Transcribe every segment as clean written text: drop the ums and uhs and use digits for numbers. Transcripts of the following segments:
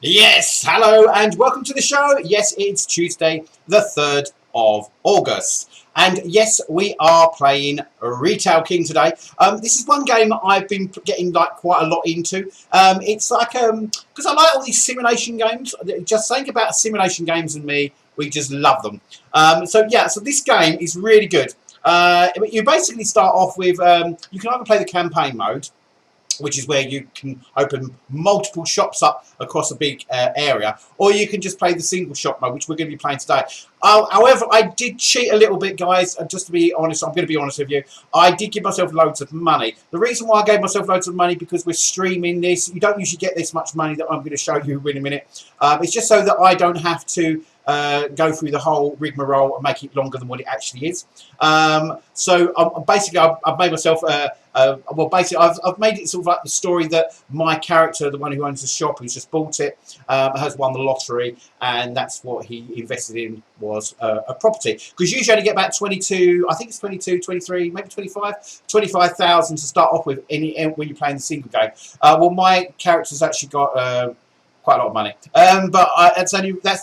Yes, hello and welcome to the show. Yes, it's Tuesday, the 3rd of August. And yes, we are playing Retail King today. This is one game I've been getting quite a lot into. It's because I like all these simulation games. Just think about simulation games and me, we just love them. So this game is really good. You basically start off with, you can either play the campaign mode, which is where you can open multiple shops up across a big area, or you can just play the single shop mode, which we're going to be playing today. However, I did cheat a little bit, guys. Just to be honest, I'm going to be honest with you. I did give myself loads of money. The reason why I gave myself loads of money, because we're streaming this. You don't usually get this much money that I'm going to show you in a minute. It's just so that I don't have to go through the whole rigmarole and make it longer than what it actually is. Basically, I've made myself I've made it sort of like the story that my character, the one who owns the shop, who's just bought it, has won the lottery, and that's what he invested in was a property. Because you usually only get about 22, I think it's 22, 23, maybe 25,000 to start off with when you're playing the single game. Well, my character's actually got quite a lot of money, but that's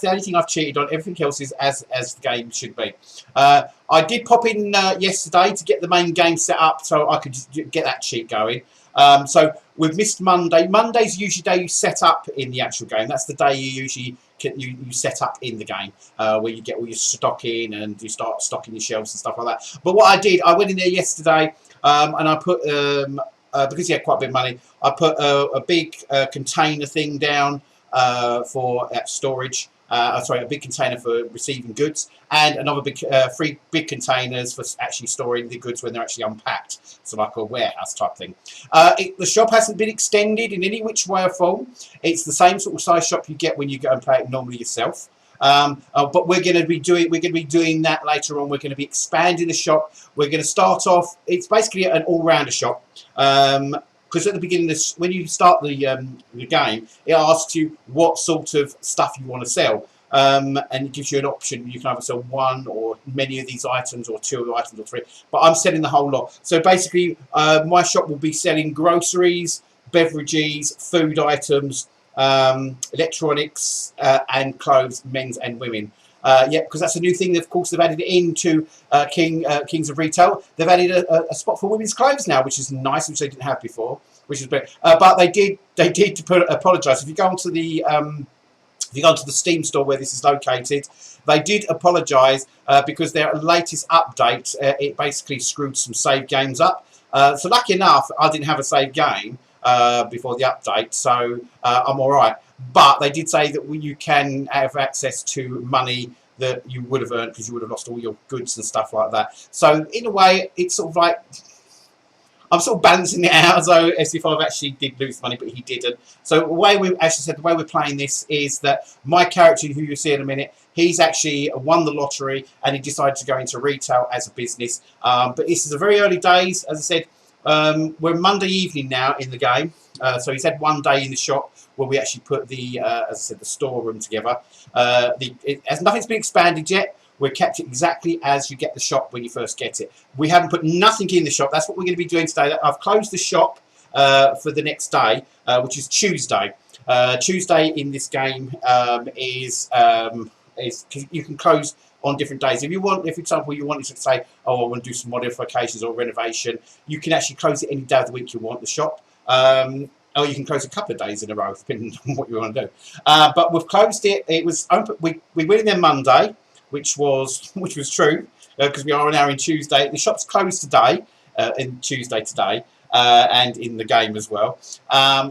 the only thing I've cheated on. Everything else is as the game should be. I did pop in yesterday to get the main game set up so I could get that cheat going. So we've missed Monday. Monday's usually the day you set up in the actual game. That's the day you usually you set up in the game, where you get all your stock in and you start stocking your shelves and stuff like that. But what I did, I went in there yesterday and I put because he had quite a bit of money, I put a big container thing down for storage. A big container for receiving goods, and another big, three big containers for actually storing the goods when they're actually unpacked. So like a warehouse type thing. The shop hasn't been extended in any which way or form. It's the same sort of size shop you get when you go and play it normally yourself. But we're going to be doing that later on. We're going to be expanding the shop. We're going to start off. It's basically an all-rounder shop. Because at the beginning, when you start the game, it asks you what sort of stuff you want to sell, and it gives you an option. You can either sell one or many of these items, or two of the items, or three. But I'm selling the whole lot. So basically, my shop will be selling groceries, beverages, food items, electronics, and clothes, men's and women. Because that's a new thing. Of course, they've added it into Kings of Retail. They've added a spot for women's clothes now, which is nice, which they didn't have before, which is better. But they did apologise. If you go onto the Steam store where this is located, they did apologise because their latest update it basically screwed some save games up. So lucky enough, I didn't have a save game before the update, so I'm all right. But they did say that you can have access to money that you would have earned because you would have lost all your goods and stuff like that. So in a way, it's sort of like I'm sort of balancing it out as if I've actually did lose money, but he didn't. So the way the way we're playing this is that my character, who you'll see in a minute, he's actually won the lottery and he decided to go into retail as a business. But this is the very early days, as I said. We're Monday evening now in the game, so he's had one day in the shop where we actually put the, as I said, the storeroom together. Nothing's been expanded yet. We've kept it exactly as you get the shop when you first get it. We haven't put nothing in the shop. That's what we're going to be doing today. I've closed the shop for the next day, which is Tuesday. Tuesday in this game is you can close on different days. If you want, if for example you wanted to say, oh, I want to do some modifications or renovation, you can actually close it any day of the week you want the shop. Or you can close a couple of days in a row, depending on what you want to do. But we've closed it. It was open. We went in there Monday, which was true because we are now in Tuesday. The shop's closed today, Tuesday today. And in the game as well.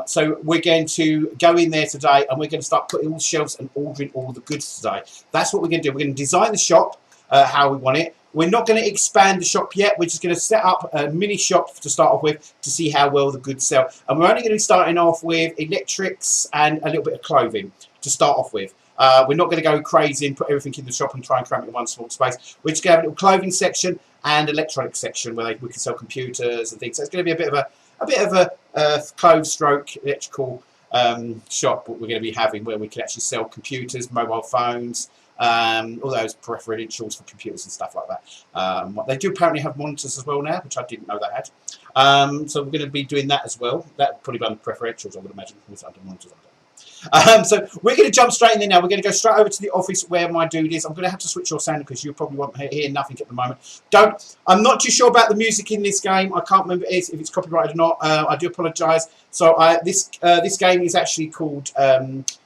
So we're going to go in there today and we're going to start putting all the shelves and ordering all the goods today. That's what we're going to do. We're going to design the shop how we want it. We're not going to expand the shop yet. We're just going to set up a mini shop to start off with to see how well the goods sell. And we're only going to be starting off with electrics and a little bit of clothing to start off with. We're not going to go crazy and put everything in the shop and try and cram it in one small space. We're just going to have a little clothing section and electronics section where we can sell computers and things. So it's going to be a bit of a clothes stroke electrical shop what we're going to be having, where we can actually sell computers, mobile phones, all those peripherals for computers and stuff like that. They do apparently have monitors as well now, which I didn't know they had. So we're going to be doing that as well. That would probably be under preferentials, I would imagine, with under monitors. So we're going to jump straight in there now. We're going to go straight over to the office where my dude is. I'm going to have to switch your sound because you probably won't hear nothing at the moment. I'm not too sure about the music in this game. I can't remember if it's copyrighted or not. I do apologise. So this game is actually called.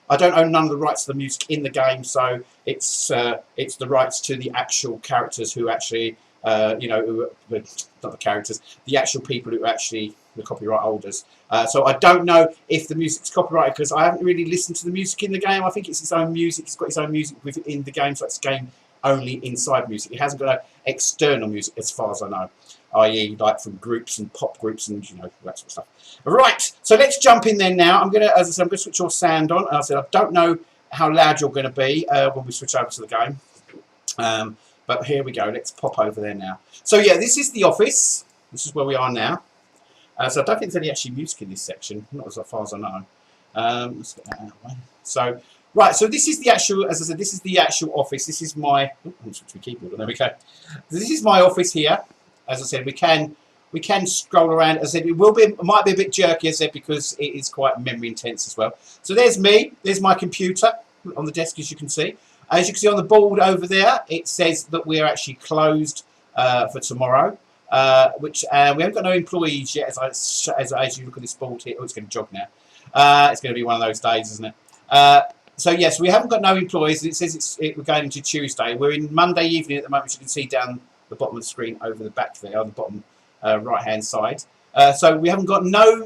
I don't own none of the rights to the music in the game, so it's the rights to the actual characters who actually, not the characters, the actual people who actually the copyright holders. So I don't know if the music's copyrighted because I haven't really listened to the music in the game. I think it's its own music. It's got its own music within the game, so it's game only inside music. It hasn't got external music as far as I know, i.e. like from groups and pop groups and that sort of stuff. Right, so let's jump in there now. As I said, I'm going to switch your sound on. I said I don't know how loud you're going to be when we switch over to the game. But here we go. Let's pop over there now. So yeah, this is the office. This is where we are now. So I don't think there's any actually music in this section, not as far as I know. Let's get that out of the way. So, right, so this is the actual, as I said, this is the actual office. This is my, I'm switching my keyboard, there we go. This is my office here. As I said, we can scroll around. As I said, it might be a bit jerky, as I said, because it is quite memory intense as well. So there's me, there's my computer on the desk, as you can see. As you can see on the board over there, it says that we're actually closed for tomorrow. Which we haven't got no employees yet. As you look at this board here, oh, it's going to jog now. It's going to be one of those days, isn't it? So yes, we haven't got no employees. It says we're going into Tuesday. We're in Monday evening at the moment. As you can see down the bottom of the screen over the back there, on the bottom right hand side. So we had no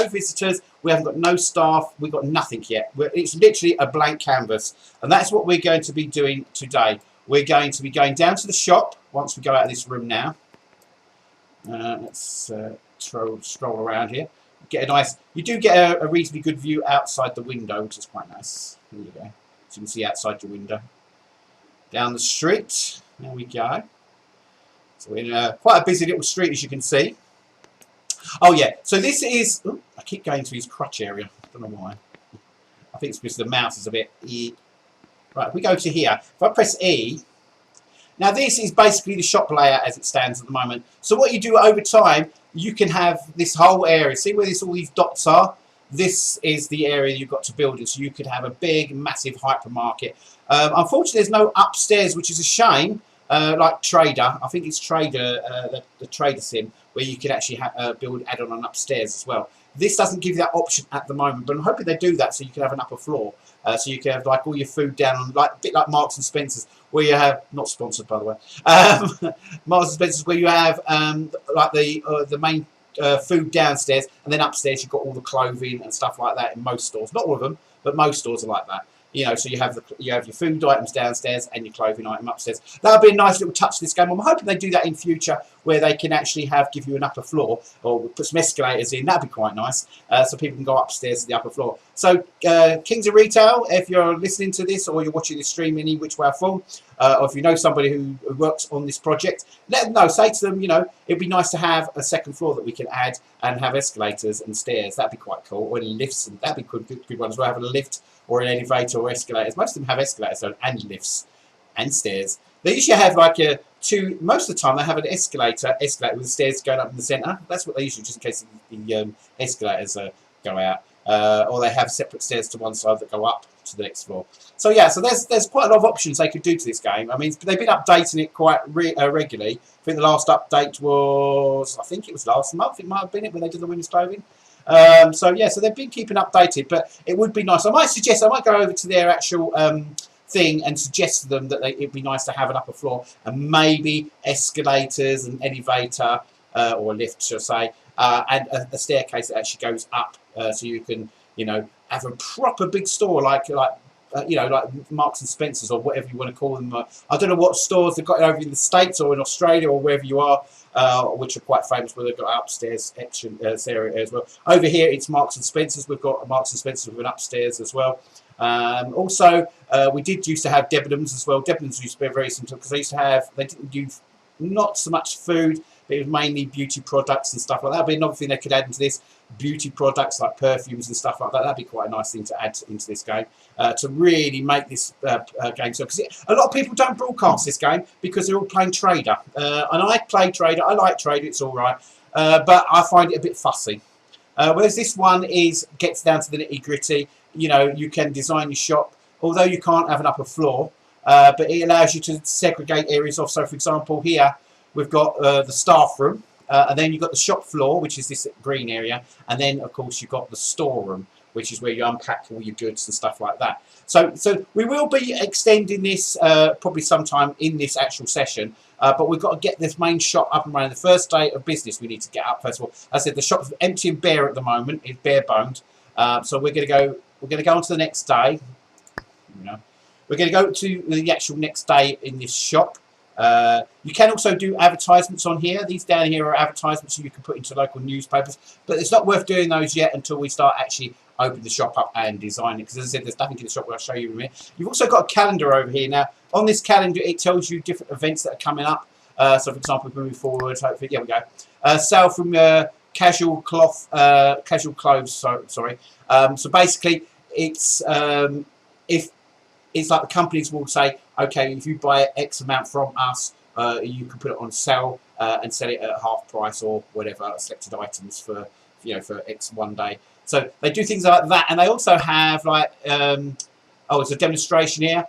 visitors. We haven't got no staff. We've got nothing yet. It's literally a blank canvas, and that's what we're going to be doing today. We're going to be going down to the shop once we go out of this room now. Let's stroll around here. Get a nice. You do get a reasonably good view outside the window, which is quite nice. There you go. So you can see outside your window. Down the street. There we go. So we're in quite a busy little street, as you can see. Oh yeah. So this is. Ooh, I keep going to his crutch area. I don't know why. I think it's because the mouse is a bit. Right. If we go to here, if I press E. Now this is basically the shop layout as it stands at the moment. So what you do over time, you can have this whole area. See where all these dots are? This is the area you've got to build in. So you could have a big, massive hypermarket. Unfortunately, there's no upstairs, which is a shame. Like Trader, I think it's Trader, the Trader sim, where you could actually build add-on on upstairs as well. This doesn't give you that option at the moment, but I'm hoping they do that so you can have an upper floor. So you can have like all your food down on, like a bit like Marks and Spencer's, where you have, not sponsored by the way, Marks and Spencer's, where you have like the main food downstairs, and then upstairs you've got all the clothing and stuff like that in most stores. Not all of them, but most stores are like that. So you have your food items downstairs and your clothing item upstairs. That would be a nice little touch to this game. I'm hoping they do that in future, where they can actually give you an upper floor, or put some escalators in. That'd be quite nice, so people can go upstairs to the upper floor. So Kings of Retail, if you're listening to this or you're watching this stream in any which way or form, or if you know somebody who works on this project, let them know. Say to them, it'd be nice to have a second floor that we can add and have escalators and stairs. That'd be quite cool. Or lifts, and that'd be good one as well. Have a lift or an elevator or escalators. Most of them have escalators and lifts and stairs. They usually have like most of the time they have an escalator with the stairs going up in the centre. That's what they usually, just in case the escalators go out. Or they have separate stairs to one side that go up to the next floor. So yeah, so there's quite a lot of options they could do to this game. I mean, they've been updating it quite regularly. I think the last update was, I think it was last month. It might have been when they did the women's clothing. So yeah, so they've been keeping updated, but it would be nice. I might go over to their actual thing and suggest to them that it'd be nice to have an upper floor and maybe escalators, an elevator or a lift, shall I say, and a staircase that actually goes up, so you can have a proper big store like Marks and Spencer's or whatever you want to call them. I don't know what stores they've got over in the States or in Australia or wherever you are, which are quite famous, where they've got upstairs area as well. Over here it's Marks and Spencer's. We've got Marks and Spencer's with an upstairs as well. Also, we did used to have Debenhams as well. Debenhams used to be very simple because they didn't do not so much food, but it was mainly beauty products and stuff like that. That'd be another thing they could add into this. Beauty products like perfumes and stuff like that. That'd be quite a nice thing to add into this game to really make this game so. Because a lot of people don't broadcast this game because they're all playing Trader, and I play Trader. I like Trader. It's all right, but I find it a bit fussy. Whereas this one gets down to the nitty gritty. you know, you can design your shop, although you can't have an upper floor, but it allows you to segregate areas off. So, for example, here we've got the staff room, and then you've got the shop floor, which is this green area, and then, of course, you've got the storeroom, which is where you unpack all your goods and stuff like that. So we will be extending this probably sometime in this actual session, but we've got to get this main shop up and running. The first day of business we need to get up first of all. As I said, the shop's empty and bare at the moment. It's bare boned. So we're going to go. We're going to go on to the next day. You know, we're going to go to the actual next day in this shop. You can also do advertisements on here. These down here are advertisements you can put into local newspapers, but it's not worth doing those yet until we start actually opening the shop up and designing it, because as I said, there's nothing in the shop where I'll show you in a minute. You've also got a calendar over here. Now, on this calendar, it tells you different events that are coming up. So, for example, moving forward, hopefully, there we go. Sale from casual clothes. So basically, it's if it's like the companies will say, okay, if you buy X amount from us, you can put it on sale and sell it at half price or whatever, selected items for, you know, for X one day. So they do things like that, and they also have like it's a demonstration here.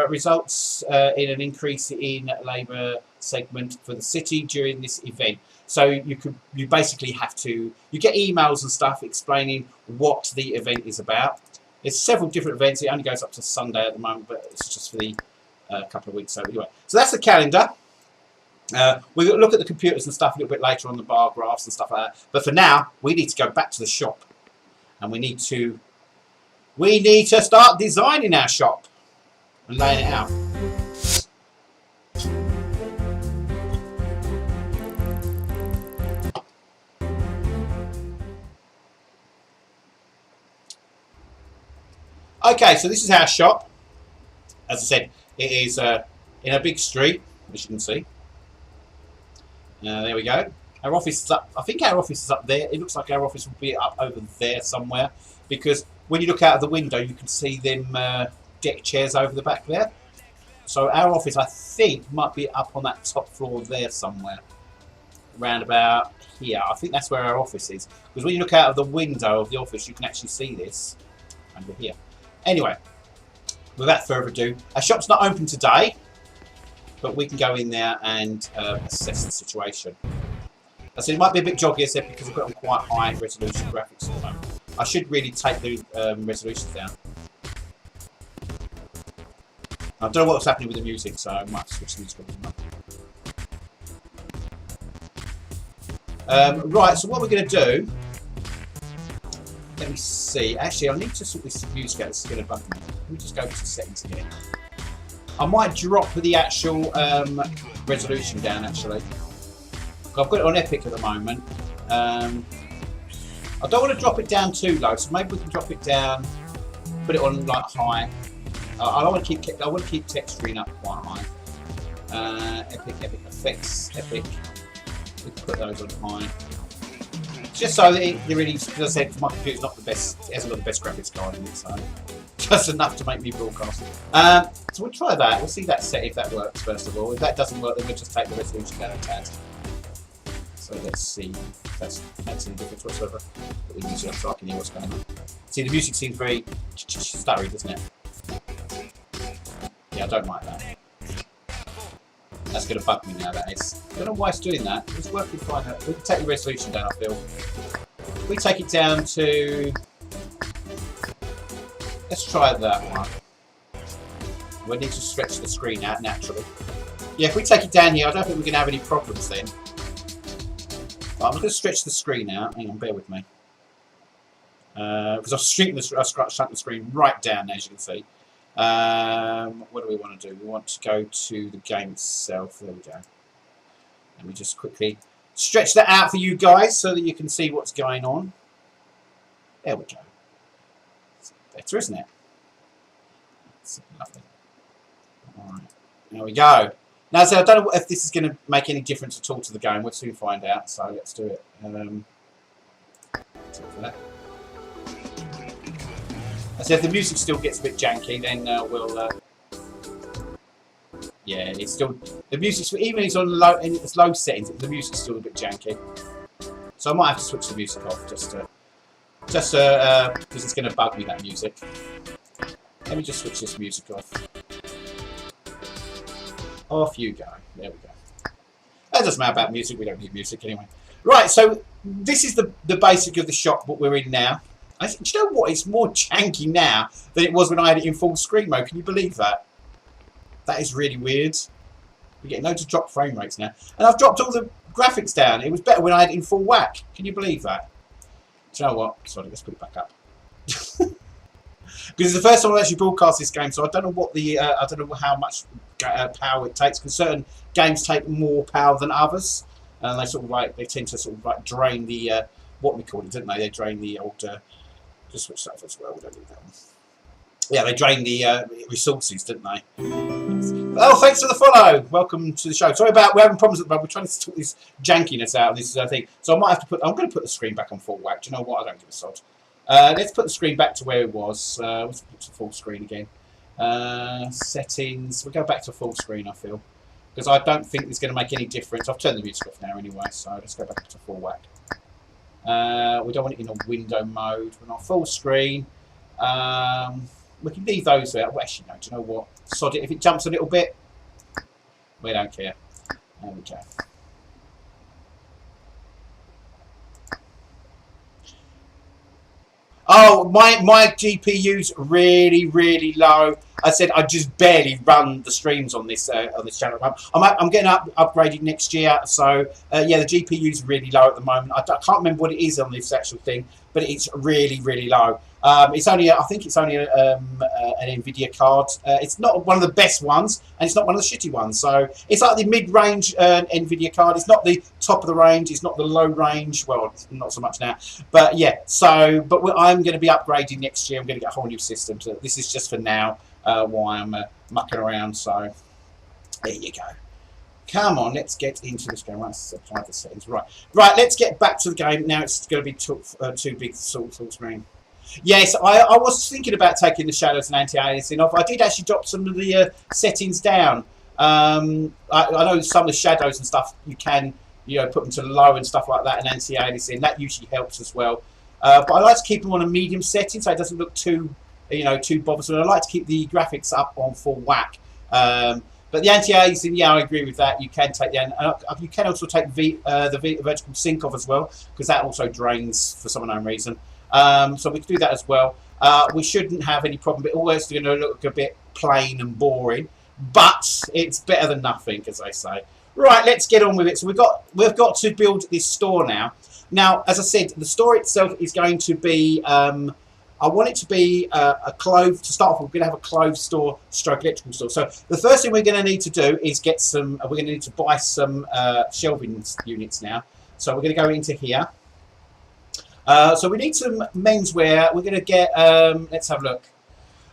Results in an increase in labour segment for the city during this event. So you basically have to, you get emails and stuff explaining what the event is about. There's several different events. It only goes up to Sunday at the moment, but it's just for the couple of weeks. So anyway, so that's the calendar. We'll look at the computers and stuff a little bit later on, the bar graphs and stuff like that. But for now, we need to go back to the shop, and we need to start designing our shop and laying it out. Okay, so this is our shop. As I said, it is in a big street, as you can see. There we go. Our office is up. I think our office is up there. It looks like our office will be up over there somewhere, because when you look out of the window, you can see them deck chairs over the back there. So our office, I think, might be up on that top floor there somewhere, around about here. I think that's where our office is, because when you look out of the window of the office, you can actually see this over here. Anyway, without further ado, our shop's not open today, but we can go in there and assess the situation. I said it might be a bit joggy, I said, because I've got on quite high resolution graphics at the moment. I should really take the resolutions down. I don't know what's happening with the music, so I might switch the music on. Right, so what we're going to do, let me see. Actually, I need to sort this music out. This is going to bug me. Let me just go to settings again. I might drop the actual resolution down, actually. I've got it on Epic at the moment. I don't want to drop it down too low, so maybe we can drop it down, put it on like high. I want to keep texturing up quite high. Epic effects, Epic. We can put those on high. Just so that it really, as I said, my computer's not the best. It hasn't got the best graphics card in it, so just enough to make me broadcast. So we'll try that. We'll see that set if that works first of all. If that doesn't work, then we'll just take the resolution down a tad. So let's see if that makes any difference whatsoever. Put the music up so I can hear what's going on. See, the music seems very stuttery, doesn't it? Yeah, I don't like that. That's going to bug me now, that is. I don't know why it's doing that. It's working fine. We can take the resolution down, I feel. If we take it down to... Let's try that one. We need to stretch the screen out naturally. Yeah, if we take it down here, I don't think we're going to have any problems then. But I'm going to stretch the screen out. Hang on, bear with me. Because I've shrunk the screen right down, as you can see. What do we want to do? We want to go to the game itself. There we go. Let me just quickly stretch that out for you guys so that you can see what's going on. There we go. It's better, isn't it? That's lovely. Alright, there we go. Now, so I don't know if this is going to make any difference at all to the game. We'll soon find out, so let's do it. For that. So if the music still gets a bit janky, then we'll... yeah, it's still... The music's... Even it's on low, in its low settings, the music's still a bit janky. So I might have to switch the music off just to Just because it's going to bug me, that music. Let me just switch this music off. Off you go. There we go. That doesn't matter about music. We don't need music anyway. Right, so this is the basic of the shop what we're in now. Do you know what? It's more janky now than it was when I had it in full screen mode. Can you believe that? That is really weird. We get loads of drop frame rates now. And I've dropped all the graphics down. It was better when I had it in full whack. Can you believe that? Do you know what? Sorry, let's put it back up. Because it's the first time I've actually broadcast this game, so I don't know what the I don't know how much power it takes. Because certain games take more power than others, and they sort of like they tend to sort of like drain the what we call it, don't they? They drain the old. Just switch that as well. We don't need that one. Yeah, they drain the resources, didn't they? Oh, thanks for the follow. Welcome to the show. Sorry about we're having problems at the moment. We're trying to sort this jankiness out of this thing. So I might have to put. I'm going to put the screen back on full whack. Do you know what? I don't give a sod. Let's put the screen back to where it was. Let's put it to full screen again. Settings. We'll go back to full screen, I feel. Because I don't think it's going to make any difference. I've turned the music off now anyway, so let's go back to full whack. We don't want it in a window mode. We're not full screen. We can leave those there. Well, actually, no, do you know what? Sod it. If it jumps a little bit, we don't care. There we go. Oh, my GPU's really low. I said I just barely run the streams on this channel. I'm getting upgraded next year, so yeah, the GPU's really low at the moment. I can't remember what it is on this actual thing, but it's really low. It's only I think it's only an Nvidia card. It's not one of the best ones, and it's not one of the shitty ones. So it's like the mid-range Nvidia card. It's not the top of the range. It's not the low range. Well, not so much now. But yeah. So, but I'm going to be upgrading next year. I'm going to get a whole new system. So this is just for now. Why I'm mucking around. So there you go. Come on, let's get into this game. Right, apply the settings. Right. Let's get back to the game now. It's going to be too big full screen. Yes, I was thinking about taking the shadows and anti-aliasing off. I did actually drop some of the settings down. I know some of the shadows and stuff you can, put them to low and stuff like that, and anti-aliasing. That usually helps as well. But I like to keep them on a medium setting so it doesn't look too, too bothersome. I like to keep the graphics up on full whack. But the anti-aliasing, yeah, I agree with that. You can take you can also take the vertical sync off as well, because that also drains for some unknown reason. So we can do that as well. We shouldn't have any problem. But always going to look a bit plain and boring, but it's better than nothing, as they say. Right, let's get on with it. So we've got to build this store now. Now, as I said, the store itself is going to be. I want it to be a clothes. To start off, we're going to have a clothes store, stroke electrical store. So the first thing we're going to need to do is get some. We're going to need to buy some shelving units now. So we're going to go into here. So we need some menswear. We're going to get. Let's have a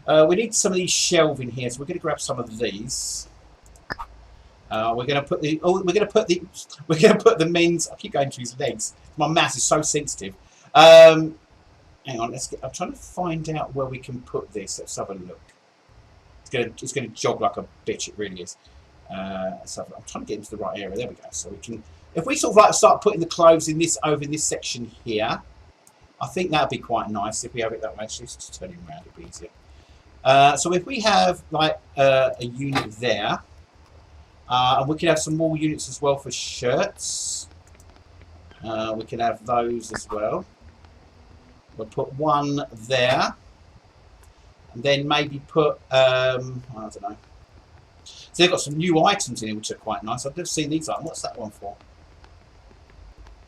look. We need some of these shelving here, so we're going to grab some of these. We're going to put the. Oh, we're going to put the. We're going to put the men's. I keep going to his legs. My mouse is so sensitive. Hang on. I'm trying to find out where we can put this. Let's have a look. It's going to jog like a bitch. It really is. I'm trying to get into the right area. There we go. So we can. If we sort of like start putting the clothes in this over in this section here. I think that would be quite nice if we have it that way. Actually, just turn it around, it'll be easier. So if we have like a unit there, and we can have some more units as well for shirts. We can have those as well. We'll put one there, and then maybe put I don't know. So they've got some new items in here which are quite nice. I've never seen these items. What's that one for?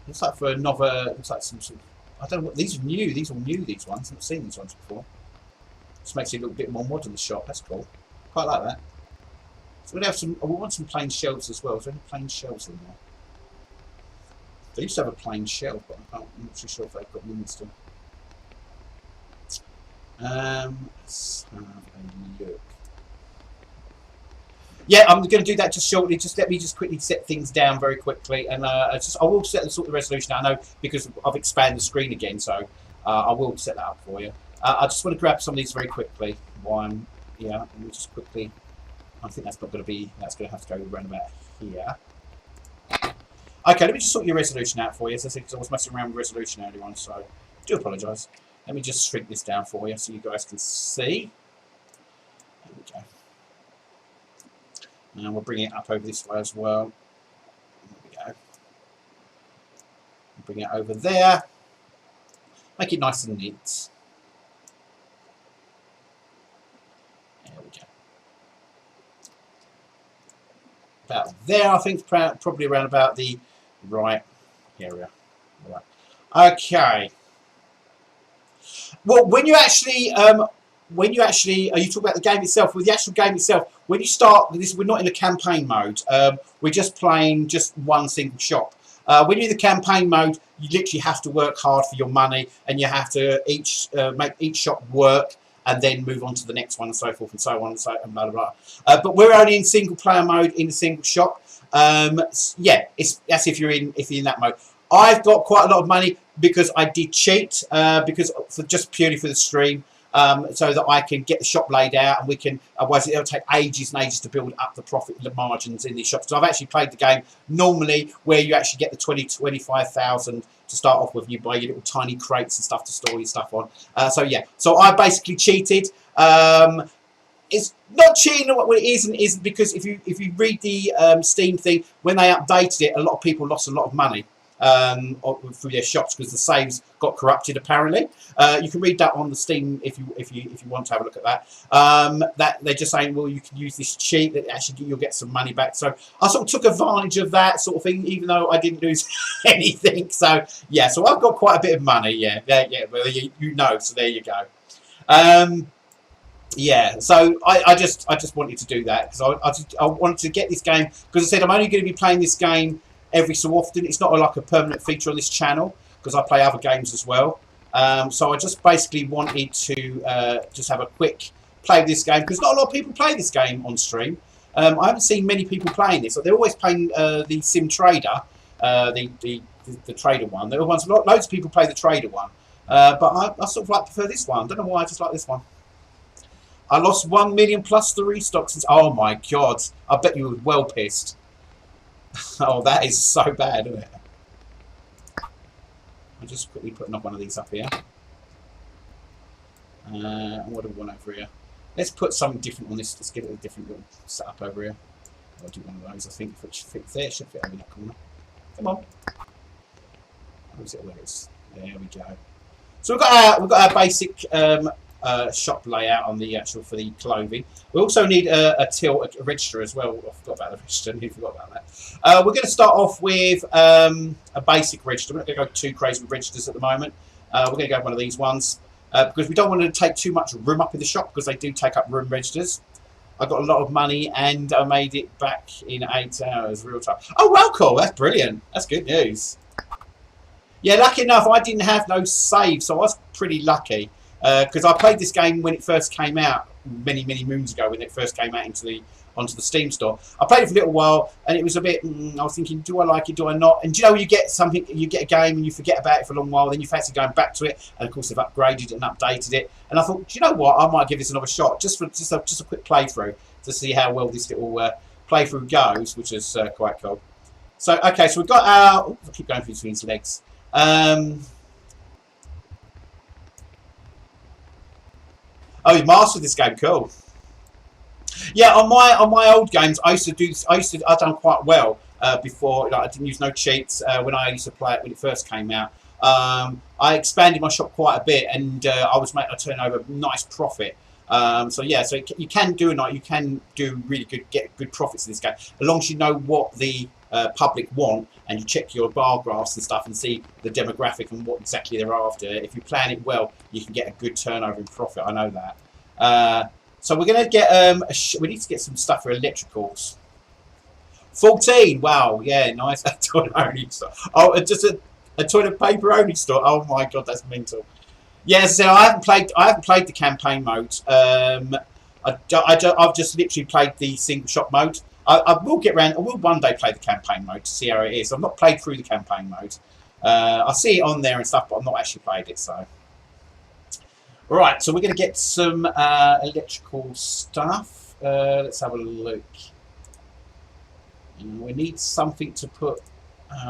Looks like for another. Looks like some sort of. I don't know what these are new. These are all new. These ones. I've not seen these ones before. Just makes it look a bit more modern. The shop. That's cool. Quite like that. So we have some. We want some plain shelves as well. Is there any plain shelves in there? They used to have a plain shelf, but I'm not too sure if they've got them still. Let's have a look. Yeah, I'm going to do that just shortly. Just let me just quickly set things down very quickly, and I will set the sort of resolution. I know because I've expanded the screen again, so I will set that up for you. I just want to grab some of these very quickly. One, yeah, let me just quickly. I think that's not going to be. That's going to have to go around about here. Okay, let me just sort your resolution out for you. As I said, because I was messing around with resolution earlier on, so Do apologise. Let me just shrink this down for you so you guys can see. There we go. And we'll bring it up over this way as well. There we go. Bring it over there. Make it nice and neat. There we go. About there, I think, probably around about the right area. Right. Okay. Well, when you actually, you talk about the game itself. With the actual game itself, when you start this, we're not in the campaign mode. We're just playing just one single shop. When you're in the campaign mode, you literally have to work hard for your money, and you have to make each shop work, and then move on to the next one, and so forth, and so on, and so and blah blah blah. But we're only in single player mode in a single shop. Yeah, that's if you're in that mode. I've got quite a lot of money because I did cheat, just purely for the stream, so that I can get the shop laid out, and we can. Otherwise, it'll take ages and ages to build up the profit margins in these shops. So I've actually played the game normally, where you actually get the 25,000 to start off with. You buy your little tiny crates and stuff to store your stuff on. So yeah, so I basically cheated. It's not cheating what it isn't because if you read the Steam thing, when they updated it, a lot of people lost a lot of money through their shops because the saves got corrupted apparently. You can read that on the Steam if you want to have a look at that. That they're just saying, well, you can use this cheat that actually you'll get some money back. So I sort of took advantage of that sort of thing, even though I didn't lose anything. So yeah, so I've got quite a bit of money. Yeah, well, you know. So there you go. Yeah, so I just wanted to do that because I wanted to get this game because I said I'm only going to be playing this game every so often. It's not like a permanent feature on this channel because I play other games as well. So I just basically wanted to just have a quick play of this game because not a lot of people play this game on stream. I haven't seen many people playing this. They're always playing the Sim Trader, the trader one. There are loads of people play the trader one, but I sort of prefer this one. I don't know why, I just like this one. I lost 1 million plus the restock since. Oh my god! I bet you were well pissed. Oh, that is so bad, isn't it? I'll just quickly put one of these up here. What do we want over here? Let's put something different on this. Let's get a different little setup over here. I'll do one of those. I think if it should fit there, it should fit over that corner. Come on. Where's it? Where it's? There we go. So we've got our basic shop layout on the actual for the clothing. We also need a register as well. I forgot about the register. I forgot about that. We're going to start off with a basic register. We're not going to go too crazy with registers at the moment. We're going to go with one of these ones because we don't want to take too much room up in the shop because they do take up room registers. I got a lot of money and I made it back in 8 hours real time. Oh well, cool. That's brilliant. That's good news. Yeah, lucky enough, I didn't have no save, so I was pretty lucky. Because I played this game when it first came out many moons ago when it first came out onto the Steam store. I played it for a little while and it was a bit. I was thinking, do I like it? Do I not? And do you know, you get something, you get a game and you forget about it for a long while, then you fancy going back to it, and of course they've upgraded and updated it. And I thought, do you know what? I might give this another shot, just a quick playthrough to see how well this little playthrough goes, which is quite cool. So okay, so we've got our. Oh, I keep going through his legs. Oh, you mastered this game, cool. Yeah, on my old games, I've done quite well before. Like, I didn't use no cheats when I used to play it when it first came out. I expanded my shop quite a bit, and I was making a turnover, nice profit. So yeah, so you can do really good, get good profits in this game, as long as you know what the public want, and you check your bar graphs and stuff and see the demographic and what exactly they're after. If you plan it well, you can get a good turnover in profit. I know that. So we're going to get we need to get some stuff for electricals. 14. Wow. Yeah. Nice. A toilet only store. Oh, just a toilet paper only store. Oh my god, that's mental. Yeah. So I haven't played the campaign mode. I've just literally played the single shop mode. I will get around. I will one day play the campaign mode to see how it is. I've not played through the campaign mode. I see it on there and stuff, but I've not actually played it. So, all right. So we're going to get some electrical stuff. Let's have a look. We need something to put.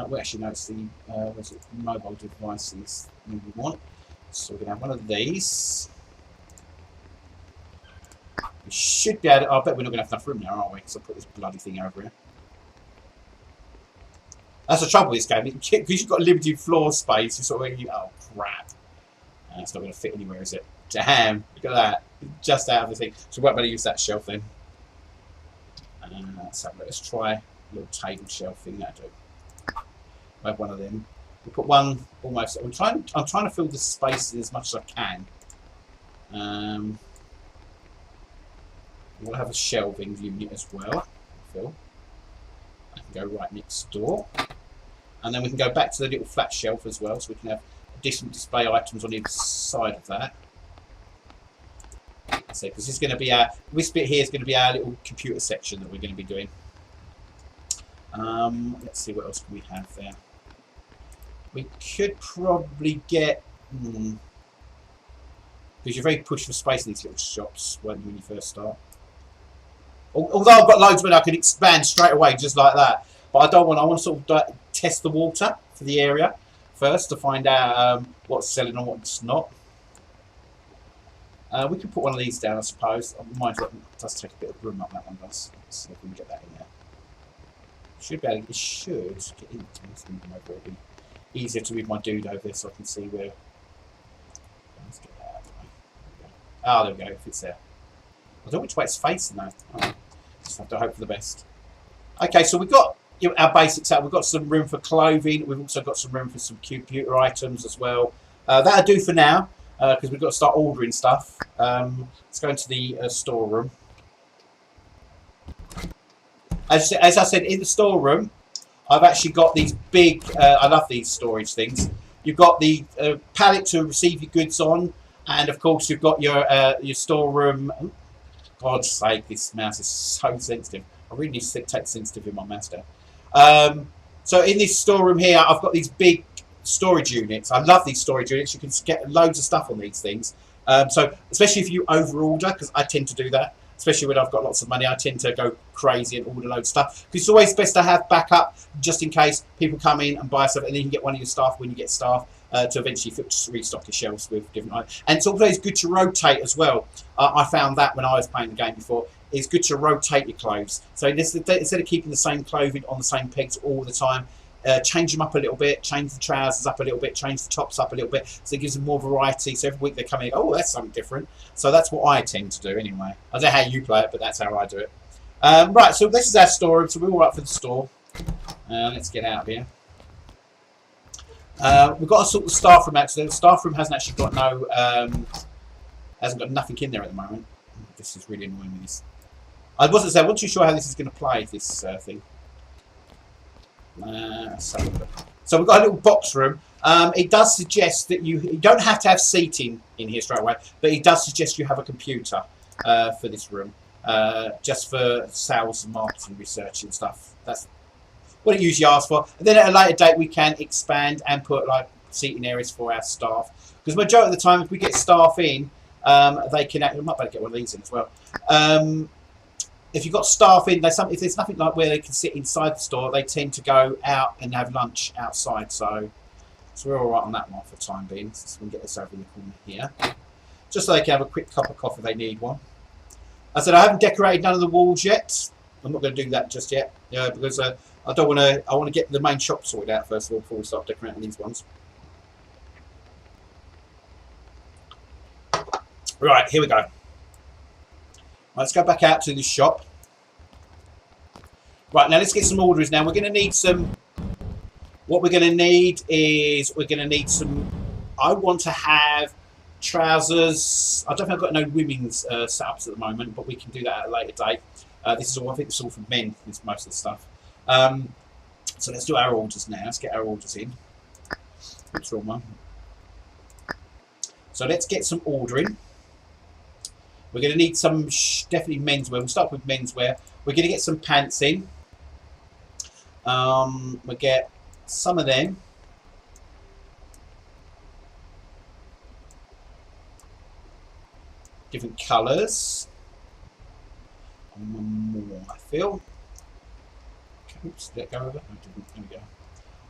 Well, actually, no. It's the mobile devices we want. So we're going to have one of these. We should be able to... I bet we're not going to have enough room now, are we? So I'll put this bloody thing over here. That's the trouble with this game. Because you've got limited floor space, you sort of... Oh, crap. It's not going to fit anywhere, is it? Damn. Look at that. Just out of the thing. So we won't be able to use that shelf then. Let's try a little table shelf thing. That'll do. We'll have one of them. We'll put one almost... I'm trying to fill the space as much as I can. We'll have a shelving unit as well. Phil. I can go right next door. And then we can go back to the little flat shelf as well, so we can have decent display items on either side of that. So, because this is going to be this bit here is going to be our little computer section that we're going to be doing. Let's see what else can we have there. We could probably get... because you're very pushed for space in these little shops, weren't you, when you first start? Although I've got loads of money, I can expand straight away just like that. But I don't want... I want to sort of test the water for the area first to find out what's selling and what's not. We can put one of these down, I suppose. Mind you, it does take a bit of room up, that one does. Let's see if we can get that in there. Should be able to, it should get into this thing over. It'll be easier to read my dude over this so I can see where. Let's get that out of the way. Ah, there we go, if it's there. I don't know which way it's facing though. Oh, just have to hope for the best. Okay, so we've got our basics out. We've got some room for clothing. We've also got some room for some computer items as well. That'll do for now. Because we've got to start ordering stuff. Let's go into the storeroom. As I said, in the storeroom, I've actually got these big... I love these storage things. You've got the pallet to receive your goods on, and of course you've got your storeroom. Oh, God's sake, this mouse is so sensitive. I really need to take sensitive in my mouse down. So in this storeroom here, I've got these big storage units. I love these storage units. You can get loads of stuff on these things. So especially if you over order, because I tend to do that, especially when I've got lots of money, I tend to go crazy and order loads of stuff. Because it's always best to have backup just in case people come in and buy stuff, and then you can get one of your staff when you get staff to eventually restock your shelves with different items. And it's always good to rotate as well. I found that when I was playing the game before. It's good to rotate your clothes. So instead of keeping the same clothing on the same pegs all the time, change them up a little bit, change the trousers up a little bit, change the tops up a little bit, so it gives them more variety. So every week they come in, oh, that's something different. So that's what I tend to do anyway. I don't know how you play it, but that's how I do it. Right, so this is our storeroom, so we're all up for the store. Let's get out of here. We've got to sort the staff room out. So the staff room hasn't actually got hasn't got nothing in there at the moment. This is really annoying me. This. I wasn't too sure how this is going to play, this thing. So we've got a little box room. It does suggest that you don't have to have seating in here straight away, but it does suggest you have a computer for this room, just for sales and marketing research and stuff. That's what it usually asks for. And then at a later date we can expand and put like seating areas for our staff, because majority of the time if we get staff in, they can I might better get one of these in as well. If you've got staff in, if there's nothing like where they can sit inside the store, they tend to go out and have lunch outside. So we're all right on that one for the time being. So we can get this over in the corner here, just so they can have a quick cup of coffee if they need one. As I said, I haven't decorated none of the walls yet. I'm not going to do that just yet, because I don't want to. I want to get the main shop sorted out first of all before we start decorating these ones. Right, here we go. Let's go back out to the shop. Right, now let's get some orders now. We're going to need some... What we're going to need is... We're going to need some... I want to have trousers. I don't think I've got no women's setups at the moment, but we can do that at a later date. This is all... I think this is all for men, this, most of the stuff. So let's do our orders now. Let's get our orders in. Oops, wrong one. So let's get some ordering. We're going to need some, definitely menswear. We'll start with menswear. We're going to get some pants in. We'll get some of them. Different colours. And one more, I feel. Okay, oops, let go of it. I didn't. There we go.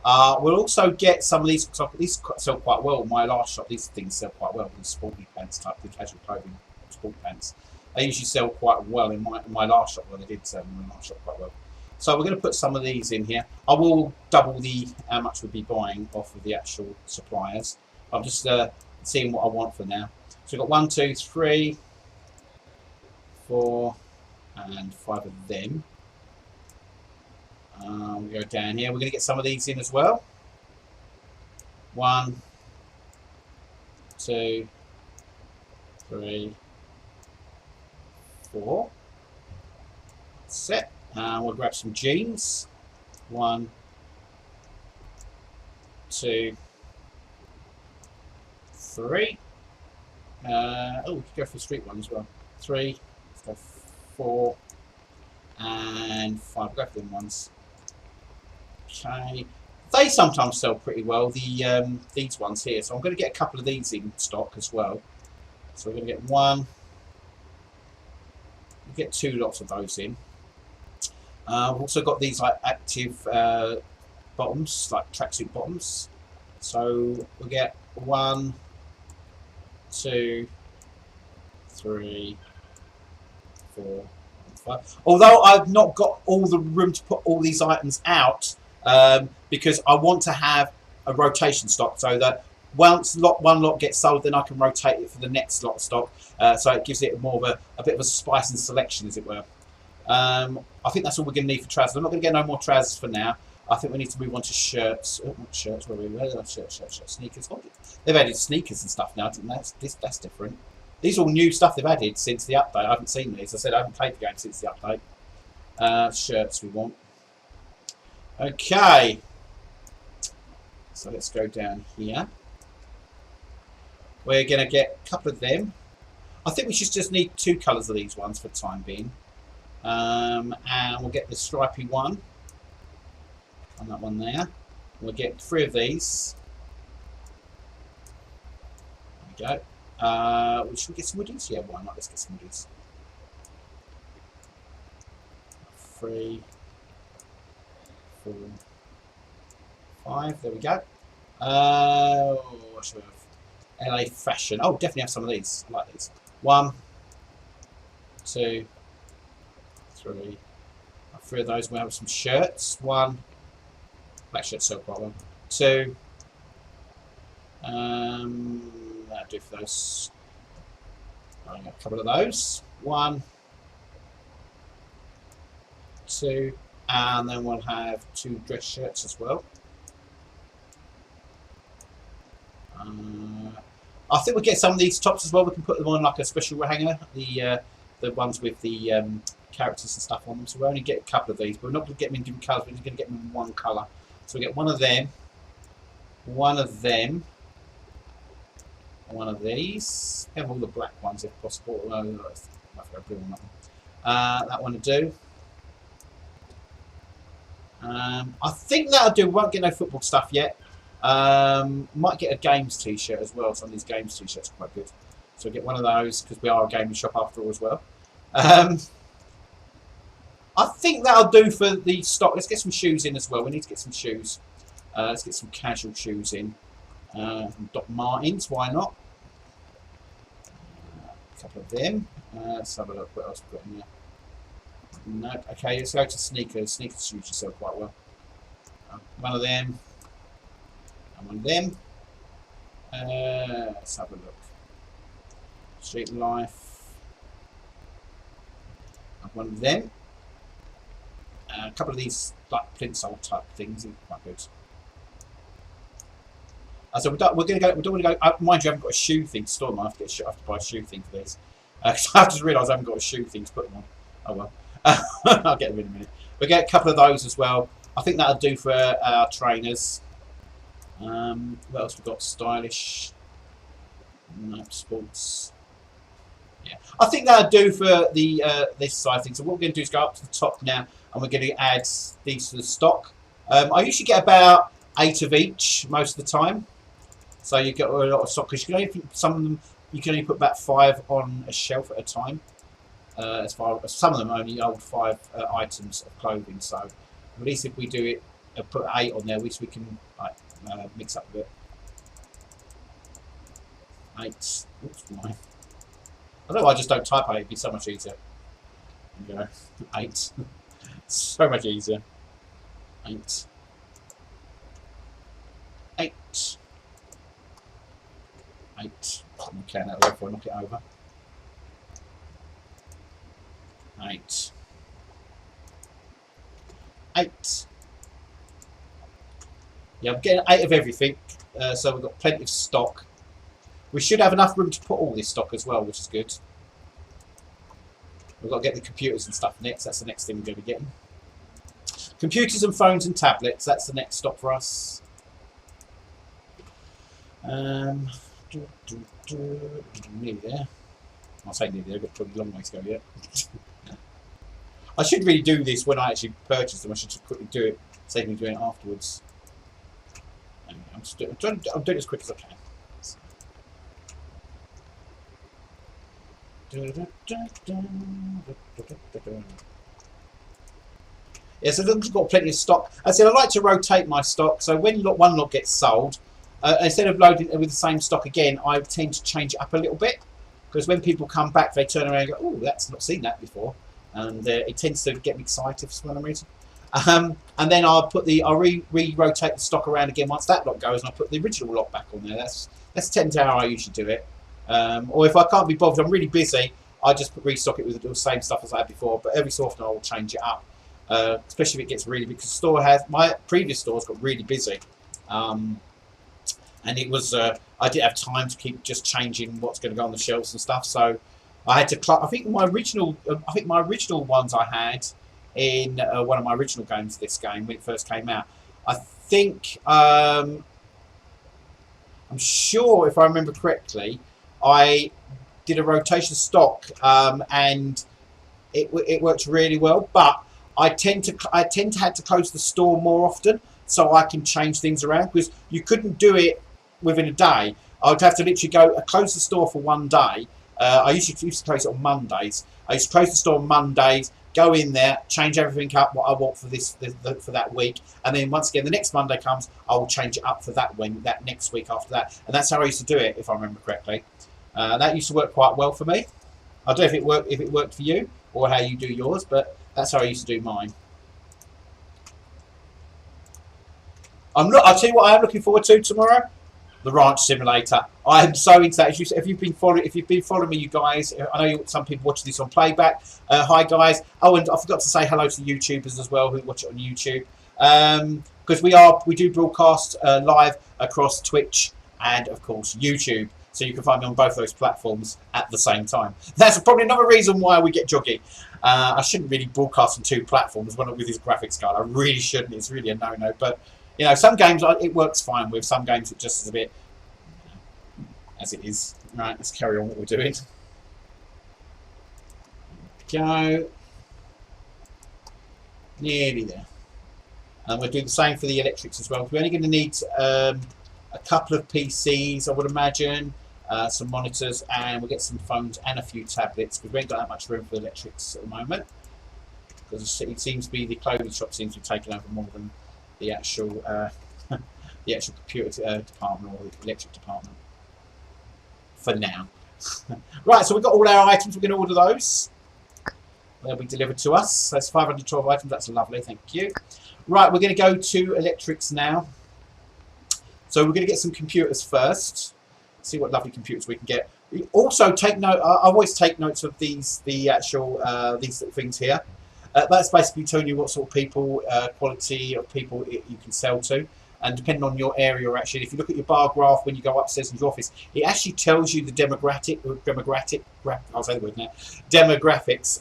We'll also get some of these, because these sell quite well in my last shop. These things sell quite well, these sporty pants type, the casual clothing, sport pants. They usually sell quite well in my last shop. Well, they did sell in my last shop quite well. So we're going to put some of these in here. I will double how much we'll be buying off of the actual suppliers. I'm just seeing what I want for now. So we've got 1, 2, 3, 4, and 5 of them. We go down here. We're going to get some of these in as well. 1, 2, 3, 4. That's it. We'll grab some jeans. 1, 2, 3. Oh, we could go for the street one as well. 3, 4, and 5. Go for them ones. Okay. They sometimes sell pretty well, these ones here. So I'm going to get a couple of these in stock as well. So we're going to get 1. We'll get 2 lots of those in. We've also got these like active bottoms, like tracksuit bottoms. So we'll get 1, 2, 3, 4, 5. Although I've not got all the room to put all these items out, because I want to have a rotation stock, so that once one lot gets sold, then I can rotate it for the next lot of stock. So it gives it more of a bit of a spice and selection, as it were. I think that's all we're going to need for trousers. I'm not going to get no more trousers for now. I think we need to move on to shirts. Oh, not shirts. Where are we? Shirts. Sneakers. Oh, they've added sneakers and stuff now. That's different. These are all new stuff they've added since the update. I haven't seen these. I said I haven't played the game since the update. Shirts we want. Okay. So let's go down here. We're going to get a couple of them. I think we should just need 2 colours of these ones for the time being. And we'll get the stripy one. And that one there. We'll get 3 of these. There we go. Should we get some hoodies? Yeah, why not? Let's get some hoodies. 3, 4, 5. There we go. What should we have? LA fashion. Oh, definitely have some of these. I like these. 1, 2, 3. 3 of those. We'll have some shirts. 1. Black shirts sell quite well. 2. That'll do for those. I've got a couple of those. 1, 2, and then we'll have 2 dress shirts as well. I think we'll get some of these tops as well. We can put them on like a special hanger. The ones with the characters and stuff on them. So we'll only get a couple of these, but we're not going to get them in different colours. We're just going to get them in one colour. So we get 1 of them, 1 of them, 1 of these. Have all the black ones if possible. I've got a blue one. That one to do. I think that'll do. We won't get no football stuff yet. Might get a games t-shirt as well. Some of these games t-shirts are quite good. So we'll get 1 of those because we are a gaming shop after all as well. I think that'll do for the stock. Let's get some shoes in as well. We need to get some shoes. Let's get some casual shoes in. Doc Martens, why not? A couple of them. Let's have a look what else we've got in here. No, okay, let's go to sneakers. Sneakers usually sell quite well. 1 of them. And 1 of them. Let's have a look. Street Life. And 1 of them. A couple of these like plinsoll type things are quite good. So we're going to go. We don't want to go. Mind you, I haven't got a shoe thing to store them. I have to buy a shoe thing for this. I've just realised I haven't got a shoe thing to put them on. Oh well. I'll get them in a minute. We'll get a couple of those as well. I think that'll do for our trainers. What else we've got? Stylish. No, sports. Yeah, I think that'll do for the this side of things. So what we're going to do is go up to the top now, and we're going to add these to the stock. I usually get about 8 of each most of the time. So you get a lot of stock because you can only some of them you can only put about 5 on a shelf at a time. As far as some of them are only hold 5 items of clothing. So at least if we do it put 8 on there, which we can like, mix up a bit. 8. Oops, 9. I don't know why I just don't type 8. It'd be so much easier. There you go. 8. So much easier. 8. 8. 8. I'm going to count that way before I knock it over. 8. 8. Yeah, I'm getting 8 of everything, so we've got plenty of stock. We should have enough room to put all this stock as well, which is good. We've got to get the computers and stuff next. That's the next thing we're going to be getting. Computers and phones and tablets. That's the next stock for us. Nearly there. I'll say nearly there. I've got probably a long way to go yet. I should really do this when I actually purchase them. I should just quickly do it, save me doing it afterwards. I'm doing it as quick as I can. Yeah, so I've got plenty of stock. I said I like to rotate my stock, so when one lot gets sold, instead of loading it with the same stock again, I tend to change it up a little bit, because when people come back, they turn around and go, "Oh, that's not seen that before," and it tends to get me excited for some reason. And then I'll re-rotate the stock around again once that lot goes, and I'll put the original lot back on there. That's 10 to how I usually do it. Or if I can't be bothered, I'm really busy, I just restock it with the same stuff as I had before. But every so often I'll change it up, especially if it gets really big. Because my previous stores got really busy, and it was I didn't have time to keep just changing what's going to go on the shelves and stuff. So I had to. I think my original ones I had in one of my original games, this game when it first came out. I think I'm sure if I remember correctly, I did a rotation stock, and it worked really well. But I tend to have to close the store more often so I can change things around, because you couldn't do it within a day. I would have to literally go close the store for one day. I used to close it on Mondays. I used to close the store on Mondays, go in there, change everything up what I want for for that week, and then once again the next Monday comes, I will change it up for that next week after that, and that's how I used to do it, if I remember correctly. That used to work quite well for me. I don't know if it worked for you or how you do yours, but that's how I used to do mine. I'll tell you what I am looking forward to tomorrow. The Ranch Simulator. I am so into that. If you've been following me, you guys, I know some people watching this on playback. Hi guys. Oh, and I forgot to say hello to the YouTubers as well who watch it on YouTube. Because we do broadcast live across Twitch and of course YouTube. So you can find me on both those platforms at the same time. That's probably another reason why we get joggy. I shouldn't really broadcast on 2 platforms with this graphics card. I really shouldn't. It's really a no-no. But you know, some games it works fine with. Some games it just is a bit as it is. Right, let's carry on what we're doing. Go. Nearly there. And we'll do the same for the electrics as well. We're only going to need a couple of PCs, I would imagine, some monitors, and we'll get some phones and a few tablets, because we ain't got that much room for the electrics at the moment. Because it seems to be the clothing shop seems to be taking over more than the actual computer department or the electric department for now. Right, so we've got all our items. We're going to order those. They'll be delivered to us. That's 512 items. That's lovely. Thank you. Right, we're going to go to electrics now. So we're going to get some computers first. See what lovely computers we can get. Also, take note. I always take notes of these little things here. That's basically telling you what sort of people, quality of people you can sell to, and depending on your area, actually, if you look at your bar graph when you go upstairs in your office, it actually tells you the demographics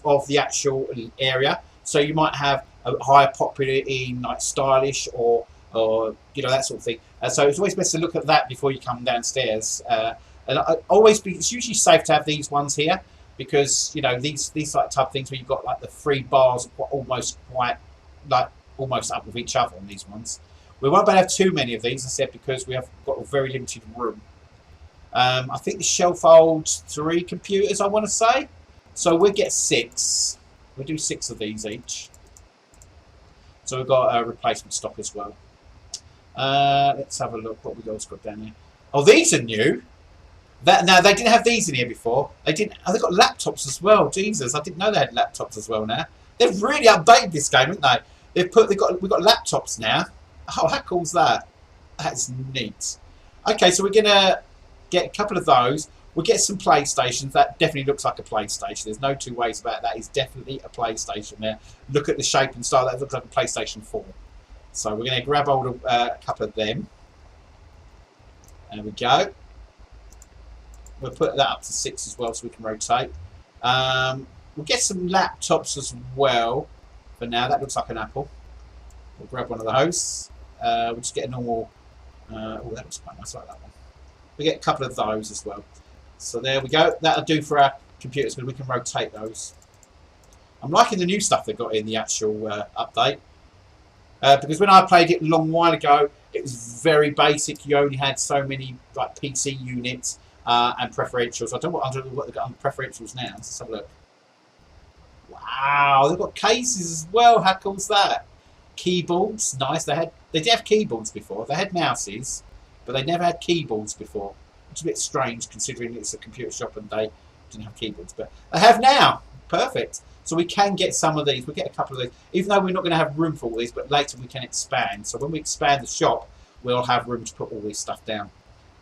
of the actual area. So you might have a higher popular in like stylish or you know, that sort of thing. So it's always best to look at that before you come downstairs. And it's usually safe to have these ones here, because you know these like type things where you've got like the 3 bars almost up with each other on these ones. We won't be able to have too many of these, I said, because we have got a very limited room. I think the shelf holds 3 computers, I want to say. So we'll get 6. We'll do 6 of these each. So we've got a replacement stock as well. Let's have a look what we else got down here. Oh, these are new. Now they didn't have these in here before. They didn't. Oh, they've got laptops as well. Jesus, I didn't know they had laptops as well. Now they've really updated this game, haven't they? We've got laptops now. Oh, how cool's that? That's neat. Okay, so we're gonna get a couple of those. We'll get some PlayStations. That definitely looks like a PlayStation. There's no two ways about that. It's definitely a PlayStation there. Look at the shape and style. That looks like a PlayStation 4. So we're going to grab hold of a couple of them. There we go. We'll put that up to 6 as well so we can rotate. We'll get some laptops as well. For now, that looks like an Apple. We'll grab one of those. We'll just get a normal... oh, that looks quite nice. I like that one. We'll get a couple of those as well. So there we go. That'll do for our computers, but we can rotate those. I'm liking the new stuff they got in the actual update. Because when I played it a long while ago, it was very basic. You only had so many like PC units and preferentials. I don't know what they've got on preferentials now. Let's have a look. Wow, they've got cases as well. How cool's that? Keyboards, nice. They did have keyboards before. They had mouses, but they never had keyboards before. Which is a bit strange considering it's a computer shop and they didn't have keyboards, but they have now. Perfect. So we can get some of these. We'll get a couple of these, even though we're not going to have room for all these, but later we can expand. So when we expand the shop, we'll have room to put all this stuff down.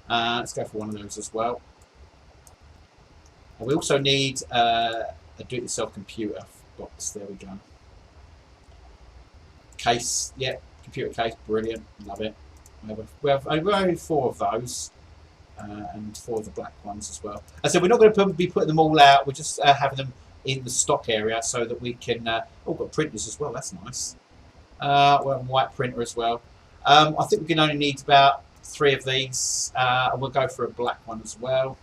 Let's go for one of those as well. And we also need a do-it-yourself computer box. There we go. Case, yeah, computer case, brilliant, love it. We have only 4 of those. And 4 of the black ones as well. I said we're not going to be putting them all out. We're just having them in the stock area so that we can. Oh, we've got printers as well. That's nice. We'll have a white printer as well. I think we can only need about 3 of these. And we'll go for a black one as well.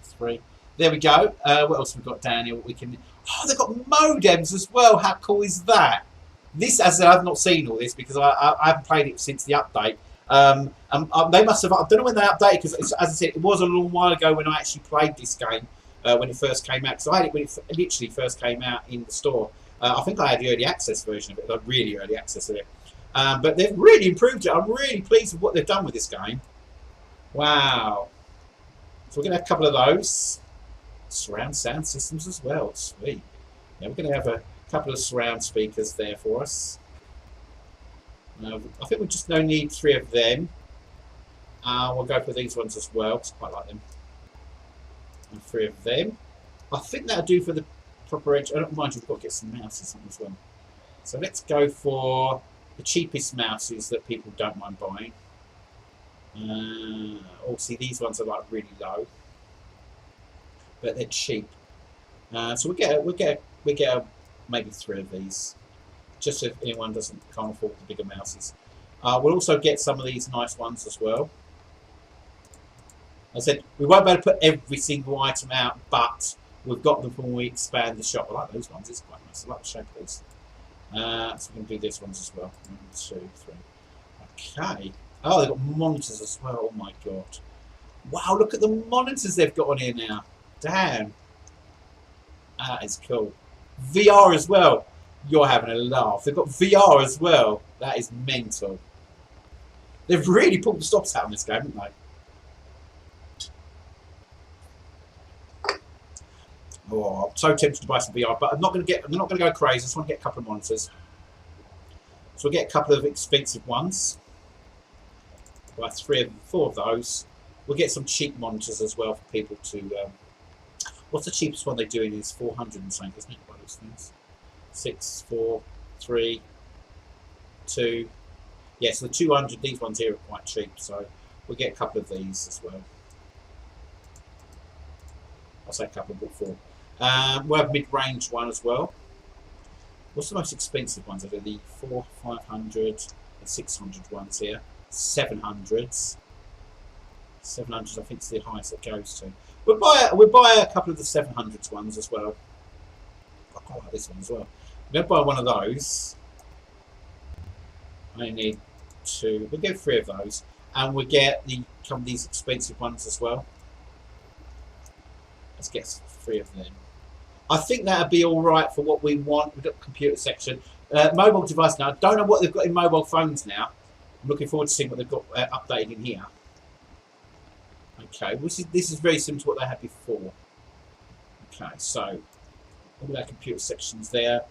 3. There we go. What else have we got down here? What we can? Oh, they've got modems as well. How cool is that? This, as I said, I've not seen all this because I haven't played it since the update. They must have. I don't know when they updated because, as I said, it was a long while ago when I actually played this game when it first came out. So I had it when it literally first came out in the store. I think I had the early access version of it, the really early access of it. But they've really improved it. I'm really pleased with what they've done with this game. Wow! So we're going to have a couple of those surround sound systems as well. Sweet. Yeah, we're going to have a couple of surround speakers there for us. I think we just need 3 of them. We'll go for these ones as well, because I quite like them. And 3 of them. I think that'll do for the proper edge. I don't mind, we've got to get some mouses on as well. So let's go for the cheapest mouses that people don't mind buying. See, these ones are like really low, but they're cheap. So we'll get maybe 3 of these. Just if anyone can't afford the bigger mouses. We'll also get some of these nice ones as well. I said we won't be able to put every single item out, but we've got them when we expand the shop. I like those ones, it's quite nice. I like the shape of these. So we're going to do these ones as well. 1, 2, 3. Okay. Oh, they've got monitors as well. Oh my god. Wow, look at the monitors they've got on here now. Damn. That is cool. VR as well. You're having a laugh. They've got VR as well. That is mental. They've really pulled the stops out on this game, haven't they? Oh, I'm so tempted to buy some VR, but I'm not going to go crazy. I just want to get a couple of monitors. So we'll get a couple of expensive ones. We'll have 4 of those. We'll get some cheap monitors as well for people to. What's the cheapest one they're doing is 400 and something, isn't it? One of those things. 6, 4, 3, 2. Yeah, so the 200, these ones here are quite cheap, so we'll get a couple of these as well. I'll say a couple, but 4. We'll have mid-range one as well. What's the most expensive ones? Are the 400, 500, and 600 ones here. 700s. 700s, I think, is the highest it goes to. We'll buy a couple of the 700s ones as well. I quite like this one as well. We'll buy one of those. I need 2. We'll get 3 of those, and we'll get some of these expensive ones as well. Let's get 3 of them. I think that'd be all right for what we want. We've got the computer section. Mobile device now. I don't know what they've got in mobile phones now. I'm looking forward to seeing what they've got updated in here. Okay, this is very similar to what they had before. Okay, so all our computer sections there.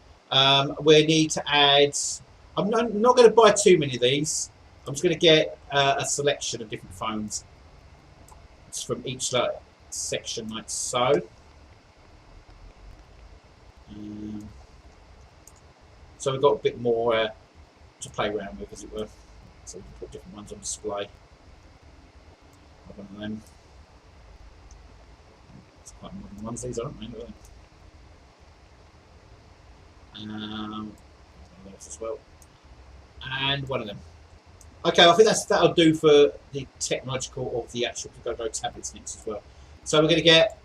We need to add. I'm not going to buy too many of these. I'm just going to get a selection of different phones. It's from each section, like so. So we've got a bit more to play around with, as it were. So we can put different ones on display. One of them. It's quite modern ones, these aren't they? One of those as well. And one of them. Okay, I think that'll do for the technological or the actual go tablets next as well. So we're going to get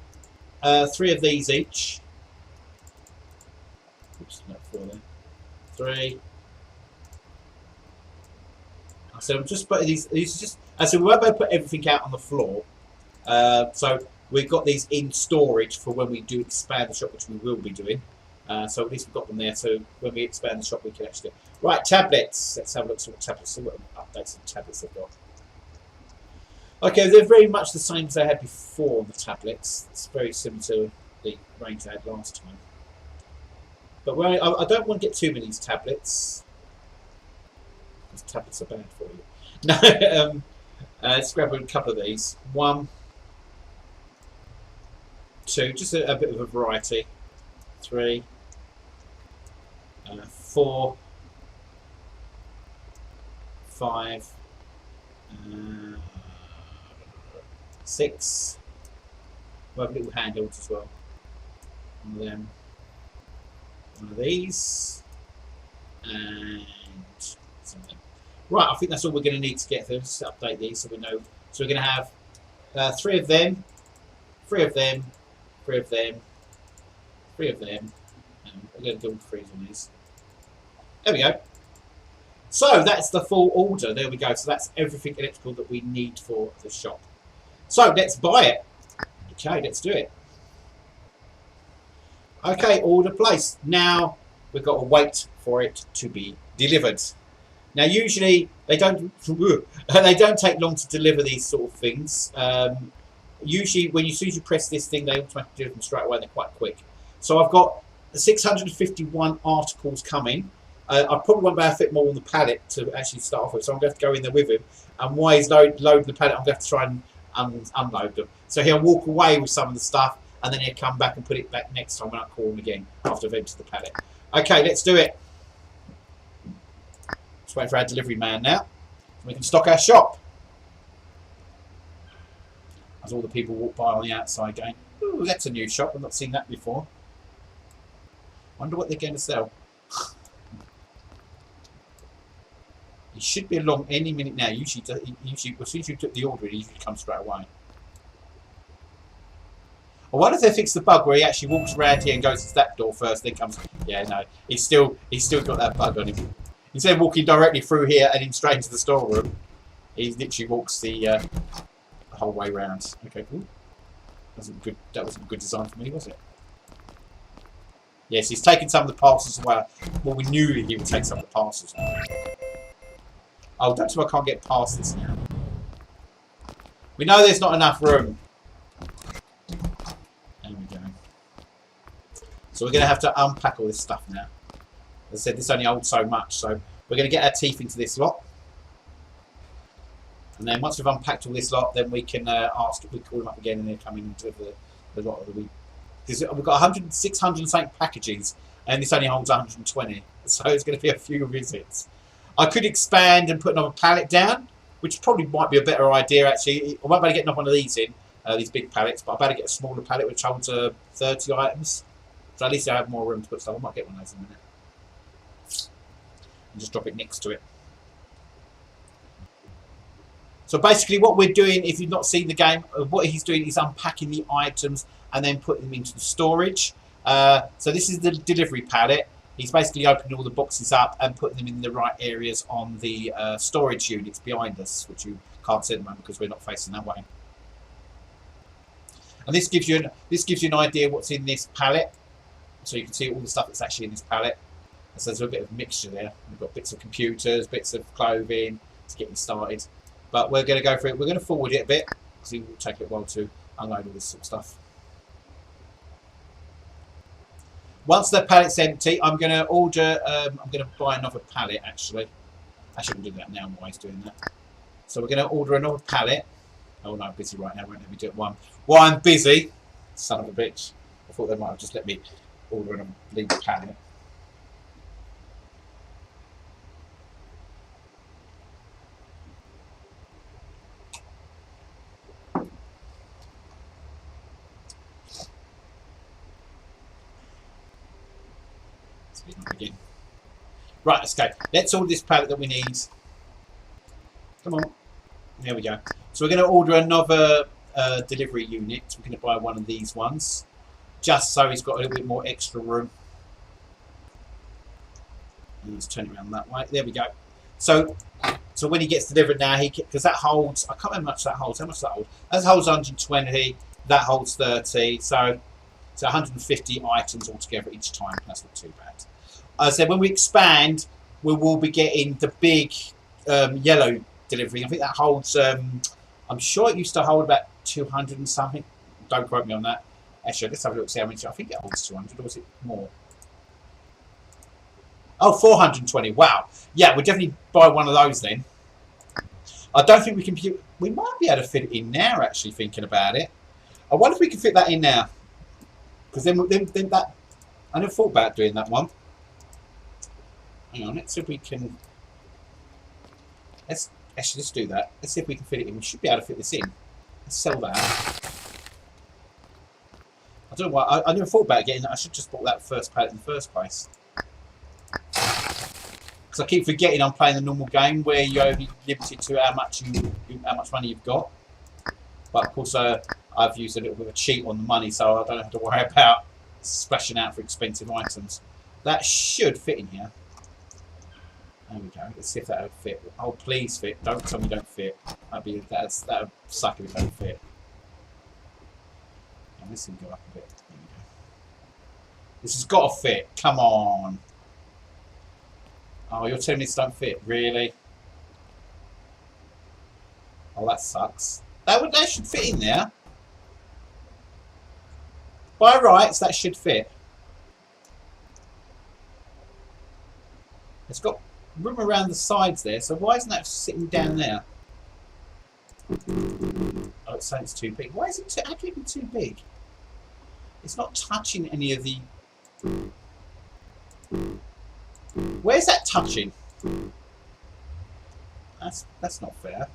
3 of these each. Oops, not 4 there. 3. So I'm just putting these just. So we won't be able to put everything out on the floor. So we've got these in storage for when we do expand the shop, which we will be doing. So at least we've got them there. So when we expand the shop, we can actually. Right, tablets. Let's have a look at what tablets. See what updates and tablets they've got. Okay, they're very much the same as they had before. The tablets. It's very similar to the range they had last time. But I don't want to get too many of these tablets. Because tablets are bad for you. No. Let's grab a couple of these. 1, 2, just a bit of a variety. 3, 4, 5, 6. We'll have little handles as well. One of them. One of these. And something. Right, I think that's all we're going to need to get through. Just update these so we know. So we're going to have 3 of them, 3 of them, 3 of them, 3 of them, and we're going to do all 3 on these. There we go. So that's the full order. There we go. So that's everything electrical that we need for the shop. So let's buy it. Okay, let's do it. Okay, order placed. Now we've got to wait for it to be delivered. Now, usually they don't take long to deliver these sort of things. Usually, as soon as you press this thing, they automatically deliver them straight away. And they're quite quick. So I've got 651 articles coming. I probably won't be able to fit more on the pallet to actually start off with. So I'm going to have to go in there with him. And while he's loading the pallet, I'm going to have to try and unload them. So he'll walk away with some of the stuff, and then he'll come back and put it back next time when I call him again after I've emptied the pallet. Okay, let's do it. Just wait for our delivery man now. So we can stock our shop. As all the people walk by on the outside going, ooh, that's a new shop. I've not seen that before. Wonder what they're going to sell. He should be along any minute now. Usually, as soon as you took the order, he usually comes straight away. I wonder if they fixed the bug where he actually walks around here and goes to that door first, then comes. Yeah, no, he's still got that bug on him. Instead of walking directly through here and then straight into the storeroom, he literally walks the whole way round. Okay, cool. That wasn't a good design for me, was it? Yes, he's taken some of the parcels away. Well, we knew he would take some of the parcels away. Oh, that's why I can't get past this now. We know there's not enough room. There we go. So we're going to have to unpack all this stuff now. As I said, this only holds so much, so we're going to get our teeth into this lot. And then once we've unpacked all this lot, then we can ask if we call them up again and they'll come in and deliver the lot of the week. Because we've got 600 and something packages, and this only holds 120. So it's going to be a few visits. I could expand and put another pallet down, which probably might be a better idea, actually. I won't be able to get one of these in, these big pallets, but I'll be able to get a smaller pallet which holds 30 items. So at least I have more room to put stuff. I might get one of those in a minute. And just drop it next to it. So basically what we're doing, if you've not seen the game, what he's doing is unpacking the items and then putting them into the storage. So this is the delivery pallet. He's basically opening all the boxes up and putting them in the right areas on the storage units behind us, which you can't see at the moment because we're not facing that way. And this gives you an idea what's in this pallet. so you can see all the stuff that's actually in this pallet. So there's a bit of mixture there. We've got bits of computers, bits of clothing to get you started. But we're going to go for it. We're going to forward it a bit because it will take a little while to unload all this sort of stuff. Once the pallet's empty, I'm going to order. I'm going to buy another pallet. Actually, I shouldn't do that now. I'm always doing that. So we're going to order another pallet. Oh no, I'm busy right now. Won't let me do it one. While I'm busy, son of a bitch. I thought they might have just let me order and leave the pallet. Again. Right, let's go. Let's order this pallet that we need. Come on. There we go. So we're going to order another delivery unit. We're going to buy one of these ones, just so he's got a little bit more extra room. And let's turn it around that way. There we go. So when he gets delivered now, because that holds, I can't remember how much that holds. How much does that hold? That holds 120. That holds 30. So it's 150 items altogether each time. That's not too bad. I said when we expand, we will be getting the big yellow delivery. I think that holds. I'm sure it used to hold about 200 and something. Don't quote me on that. Actually, let's have a look. See how many. I think it holds 200, or was it more? Oh, 420. Wow. Yeah, we'll definitely buy one of those then. I don't think we can. We might be able to fit it in now. Actually, thinking about it, I wonder if we can fit that in now. Because then that. I never thought about doing that one. Hang on, let's see if we can. Let's do that. Let's see if we can fit it in. We should be able to fit this in. Let's sell that. I don't know why. I never thought about getting that. I should just bought that first pallet in the first place. Because I keep forgetting I'm playing the normal game where you're only limited to how much money you've got. But of course, I've used a little bit of a cheat on the money, so I don't have to worry about splashing out for expensive items. That should fit in here. There we go. Let's see if that would fit. Oh, please fit. Don't tell me don't fit. That would suck if it don't fit. And this can go up a bit. There we go. This has got to fit. Come on. Oh, you're telling me this don't fit? Really? Oh, that sucks. That should fit in there. By rights, that should fit. It's got room around the sides there, so why isn't that sitting down there? Oh, it's saying it's too big. Why is it how can it be too big? It's not touching any of the. Where's that touching? That's not fair.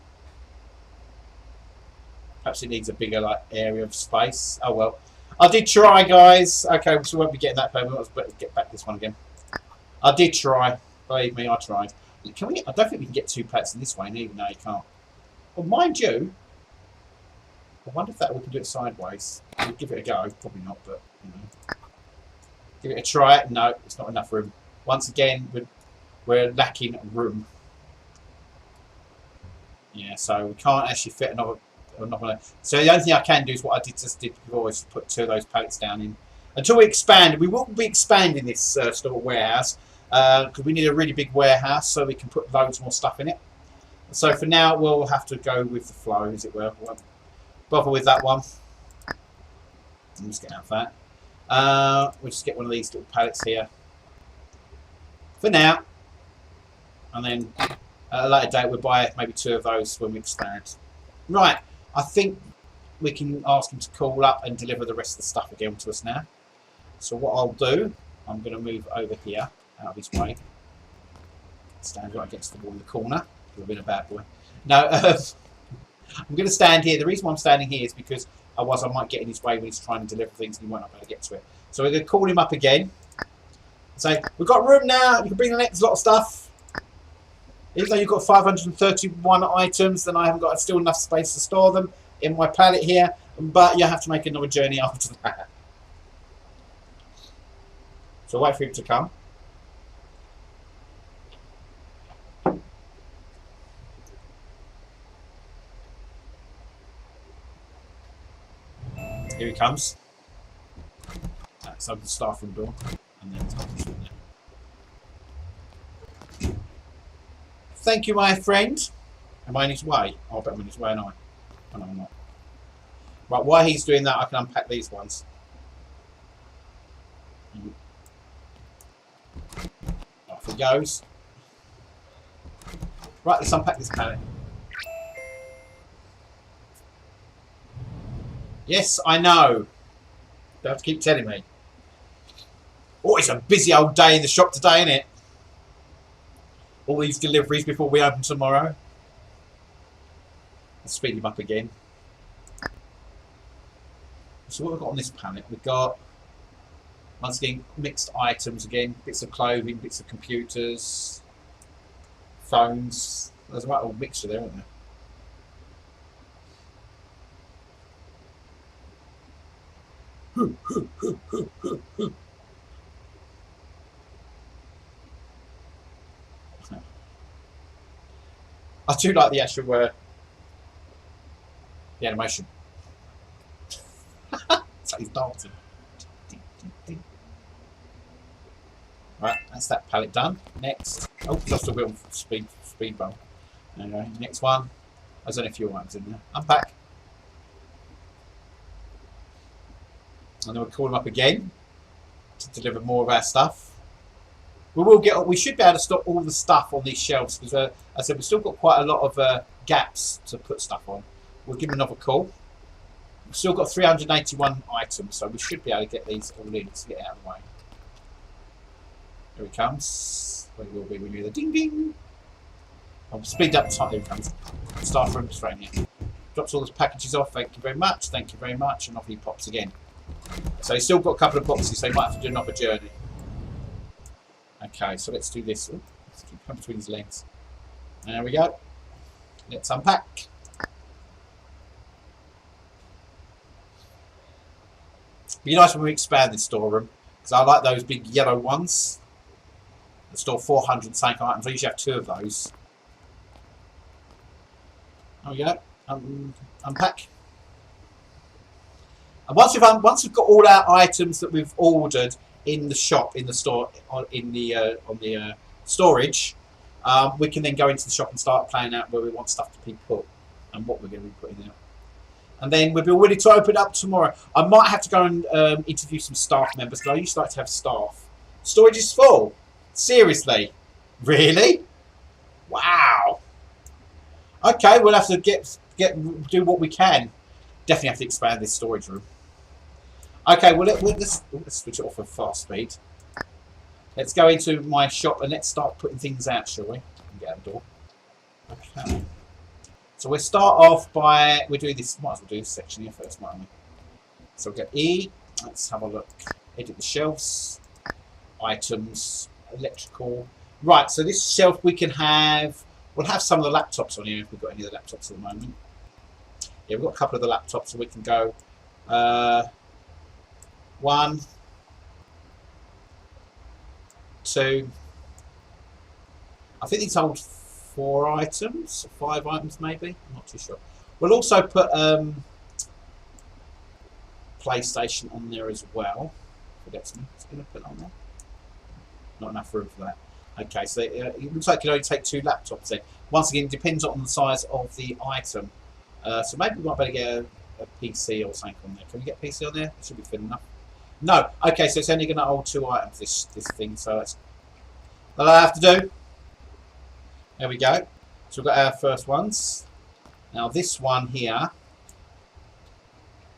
Perhaps it needs a bigger area of space. Oh well. I did try, guys. Okay, so we won't be getting that payment. Let's get back this one again. I did try. Believe me, I tried. Can we? I don't think we can get two pallets in this way, even though you can't. Well, mind you, I wonder if we can do it sideways. We'll give it a go. Probably not, but you know, give it a try. No, it's not enough room. Once again, we're lacking room. Yeah, so we can't actually fit another. So the only thing I can do is what I just did before, is put two of those pallets down in. Until we expand, we will be expanding this store warehouse because we need a really big warehouse so we can put loads more stuff in it. So for now, we'll have to go with the flow, as it were. We won't bother with that one. I'll just get out of that. We'll just get one of these little pallets here for now, and then at a later date we'll buy maybe two of those when we expand. Right. I think we can ask him to call up and deliver the rest of the stuff again to us now. So what I'll do, I'm going to move over here, out of his way. Stand right against the wall in the corner. I've been a bad boy. No, I'm going to stand here. The reason why I'm standing here is because otherwise I might get in his way when he's trying to deliver things and he won't be able to get to it. So we're going to call him up again. Say, we've got room now. You can bring the next lot of stuff. Even though you've got 531 items, then I haven't got still enough space to store them in my pallet here. But you have to make another journey after that. So wait for him to come. Here he comes. let's open the staff room door and then open this one there. Thank you, my friend. Am I in his way? Oh, I bet I'm in his way, aren't I? Oh, no, I'm not. Right, while he's doing that, I can unpack these ones. Off he goes. Right, let's unpack this pallet. Yes, I know. You have to keep telling me. Oh, it's a busy old day in the shop today, isn't it? All these deliveries before we open tomorrow. Let's speed him up again. So what have we got on this pallet? We've got, once again, mixed items again. Bits of clothing, bits of computers, phones. There's a right old mixture there, isn't there? I do like the actual the animation. So he's dancing. Right, that's that pallet done. Next. Oh, just a real speed bump. Anyway, next one. There's only a few items in there. Unpack. And then we'll call them up again to deliver more of our stuff. We should be able to stock all the stuff on these shelves because, as I said, we've still got quite a lot of gaps to put stuff on. We'll give them another call. We've still got 381 items, so we should be able to get these all in to get out of the way. Here he comes. Where will be when you hear the ding ding. I'll speed up the time. Here he comes. Staff room straight in. Drops all the packages off. Thank you very much. Thank you very much. And off he pops again. So he's still got a couple of boxes, so he might have to do another journey. Okay, so let's do this. Ooh, let's keep coming between his legs. There we go. Let's unpack. It'd be nice when we expand this storeroom, because I like those big yellow ones that store 400 tank items. I usually have 2 of those. There we go. Unpack. And once we've got all our items that we've ordered in the shop, in the store, on the storage, we can then go into the shop and start planning out where we want stuff to be put and what we're going to be putting out. And then we'll be ready to open up tomorrow. I might have to go and interview some staff members because I used to like to have staff. Storage is full. Seriously, really? Wow. Okay, we'll have to do what we can. Definitely have to expand this storage room. Okay, well let's switch it off of fast speed. Let's go into my shop and let's start putting things out, shall we? Get out the door. Okay. So we'll start off by we're doing this. Might as well do this section here first, mightn't we? So we'll get E. Let's have a look. Edit the shelves. Items. Electrical. Right. So this shelf we can have. We'll have some of the laptops on here if we've got any of the laptops at the moment. Yeah, we've got a couple of the laptops, so we can go 1, 2. I think these hold 4 items, 5 items maybe. I'm not too sure. We'll also put PlayStation on there as well. Forgets me. It's going to put on there. Not enough room for that. Okay, so it looks like you can only take 2 laptops in. Once again, it depends on the size of the item. So maybe we might better get a PC or something on there. Can we get a PC on there? It should be fit enough. No. Okay, so it's only going to hold 2 items, this thing. So that's all I have to do. There we go. So we've got our first ones. Now this one here,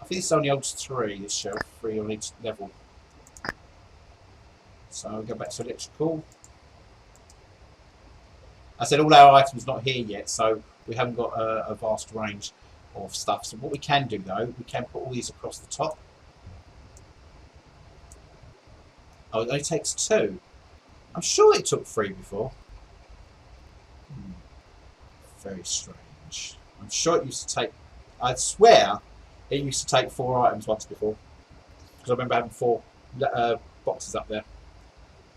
I think this only holds 3, this shelf, 3 on each level. So we'll go back to electrical. I said all our items not here yet, so we haven't got a vast range of stuff. So what we can do though, we can put all these across the top. Oh, it only takes 2. I'm sure it took 3 before. Very strange. I'm sure it used to take, I swear it used to take 4 items once before. Because I remember having 4 boxes up there.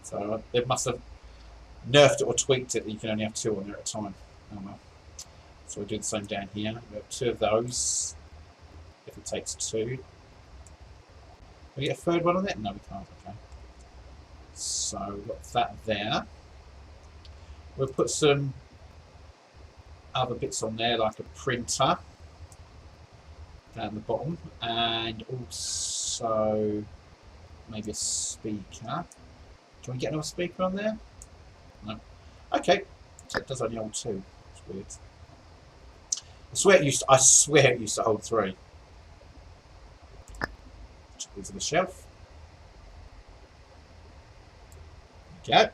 So it must have nerfed it or tweaked it that you can only have 2 on there at a time. Oh well. So we'll do the same down here. We have 2 of those. If it takes 2. we get a third one on it? No, we can't. Okay. So we've got that there. We'll put some other bits on there, like a printer down the bottom, and also maybe a speaker. Can we get another speaker on there? No. Okay. So it does only hold 2. It's weird. I swear it used to hold 3. Chuck these on the shelf. There we go.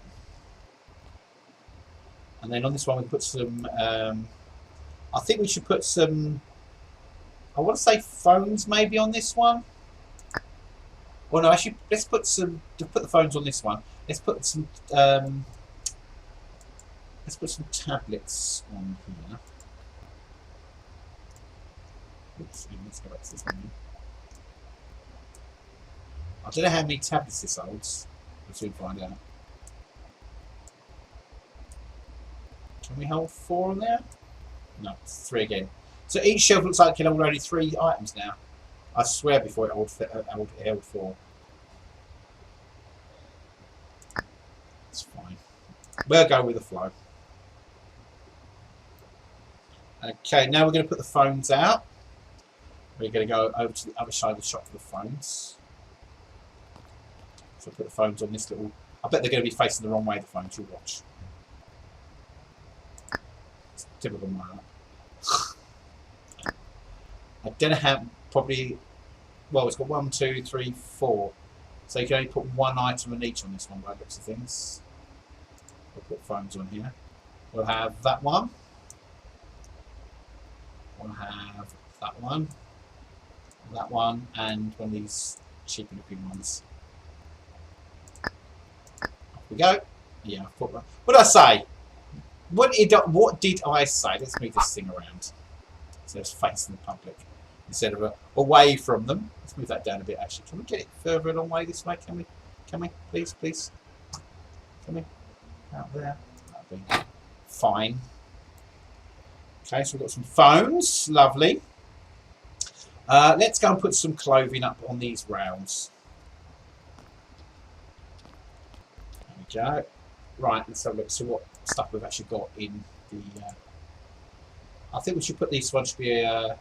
And then on this one we put some. I think we should put some. I want to say phones maybe on this one. Well, no, actually, let's put some. To put the phones on this one, let's put some. Let's put some tablets on here. Oops, let's go back to this one. I don't know how many tablets this holds. We'll soon find out. Can we hold 4 on there? No, it's 3 again. So each shelf looks like it can hold only 3 items now. I swear before it held 4. It's fine. We'll go with the flow. Okay, now we're going to put the phones out. We're going to go over to the other side of the shop for the phones. So put the phones on this little... I bet they're going to be facing the wrong way, the phones. You'll watch. It's typical Mark. I don't know how... Probably... Well, it's got 1, 2, 3, 4. So you can only put 1 item on each on this one by the looks of things. We'll put phones on here. We'll have that one. We'll have that one, and one of these cheap looking ones. Off we go. Yeah, I've put one. What did I say? What did I say? Let's move this thing around. So it's facing the public instead of away from them. Let's move that down a bit actually. Can we get it further along way this way? Can we? Can we? Please, please. Can we? Out there. That'll be fine. Okay, so we've got some phones. Lovely. Let's go and put some clothing up on these rails. There we go. Right, let's have a look. See what stuff we've actually got in the... I think we should put these ones to be... and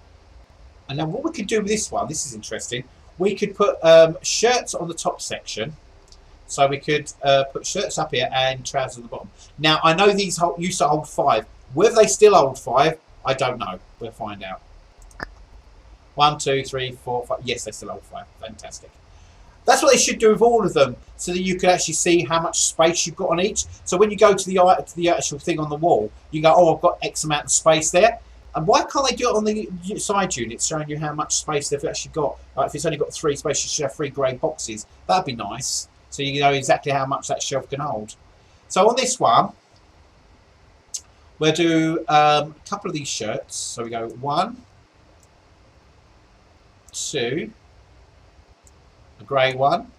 then what we could do with this one, this is interesting. We could put shirts on the top section. So we could put shirts up here and trousers on the bottom. Now, I know these used to hold 5. Whether they still hold 5, I don't know. We'll find out. 1, 2, 3, 4, 5. Yes, they still hold 5. Fantastic. That's what they should do with all of them, so that you can actually see how much space you've got on each. So when you go to the actual thing on the wall, you go, oh, I've got X amount of space there. And why can't they do it on the side units, showing you how much space they've actually got? Like if it's only got 3 space, you should have 3 grey boxes. That'd be nice, so you know exactly how much that shelf can hold. So on this one, we'll do a couple of these shirts. So we go 1, 2, a grey one.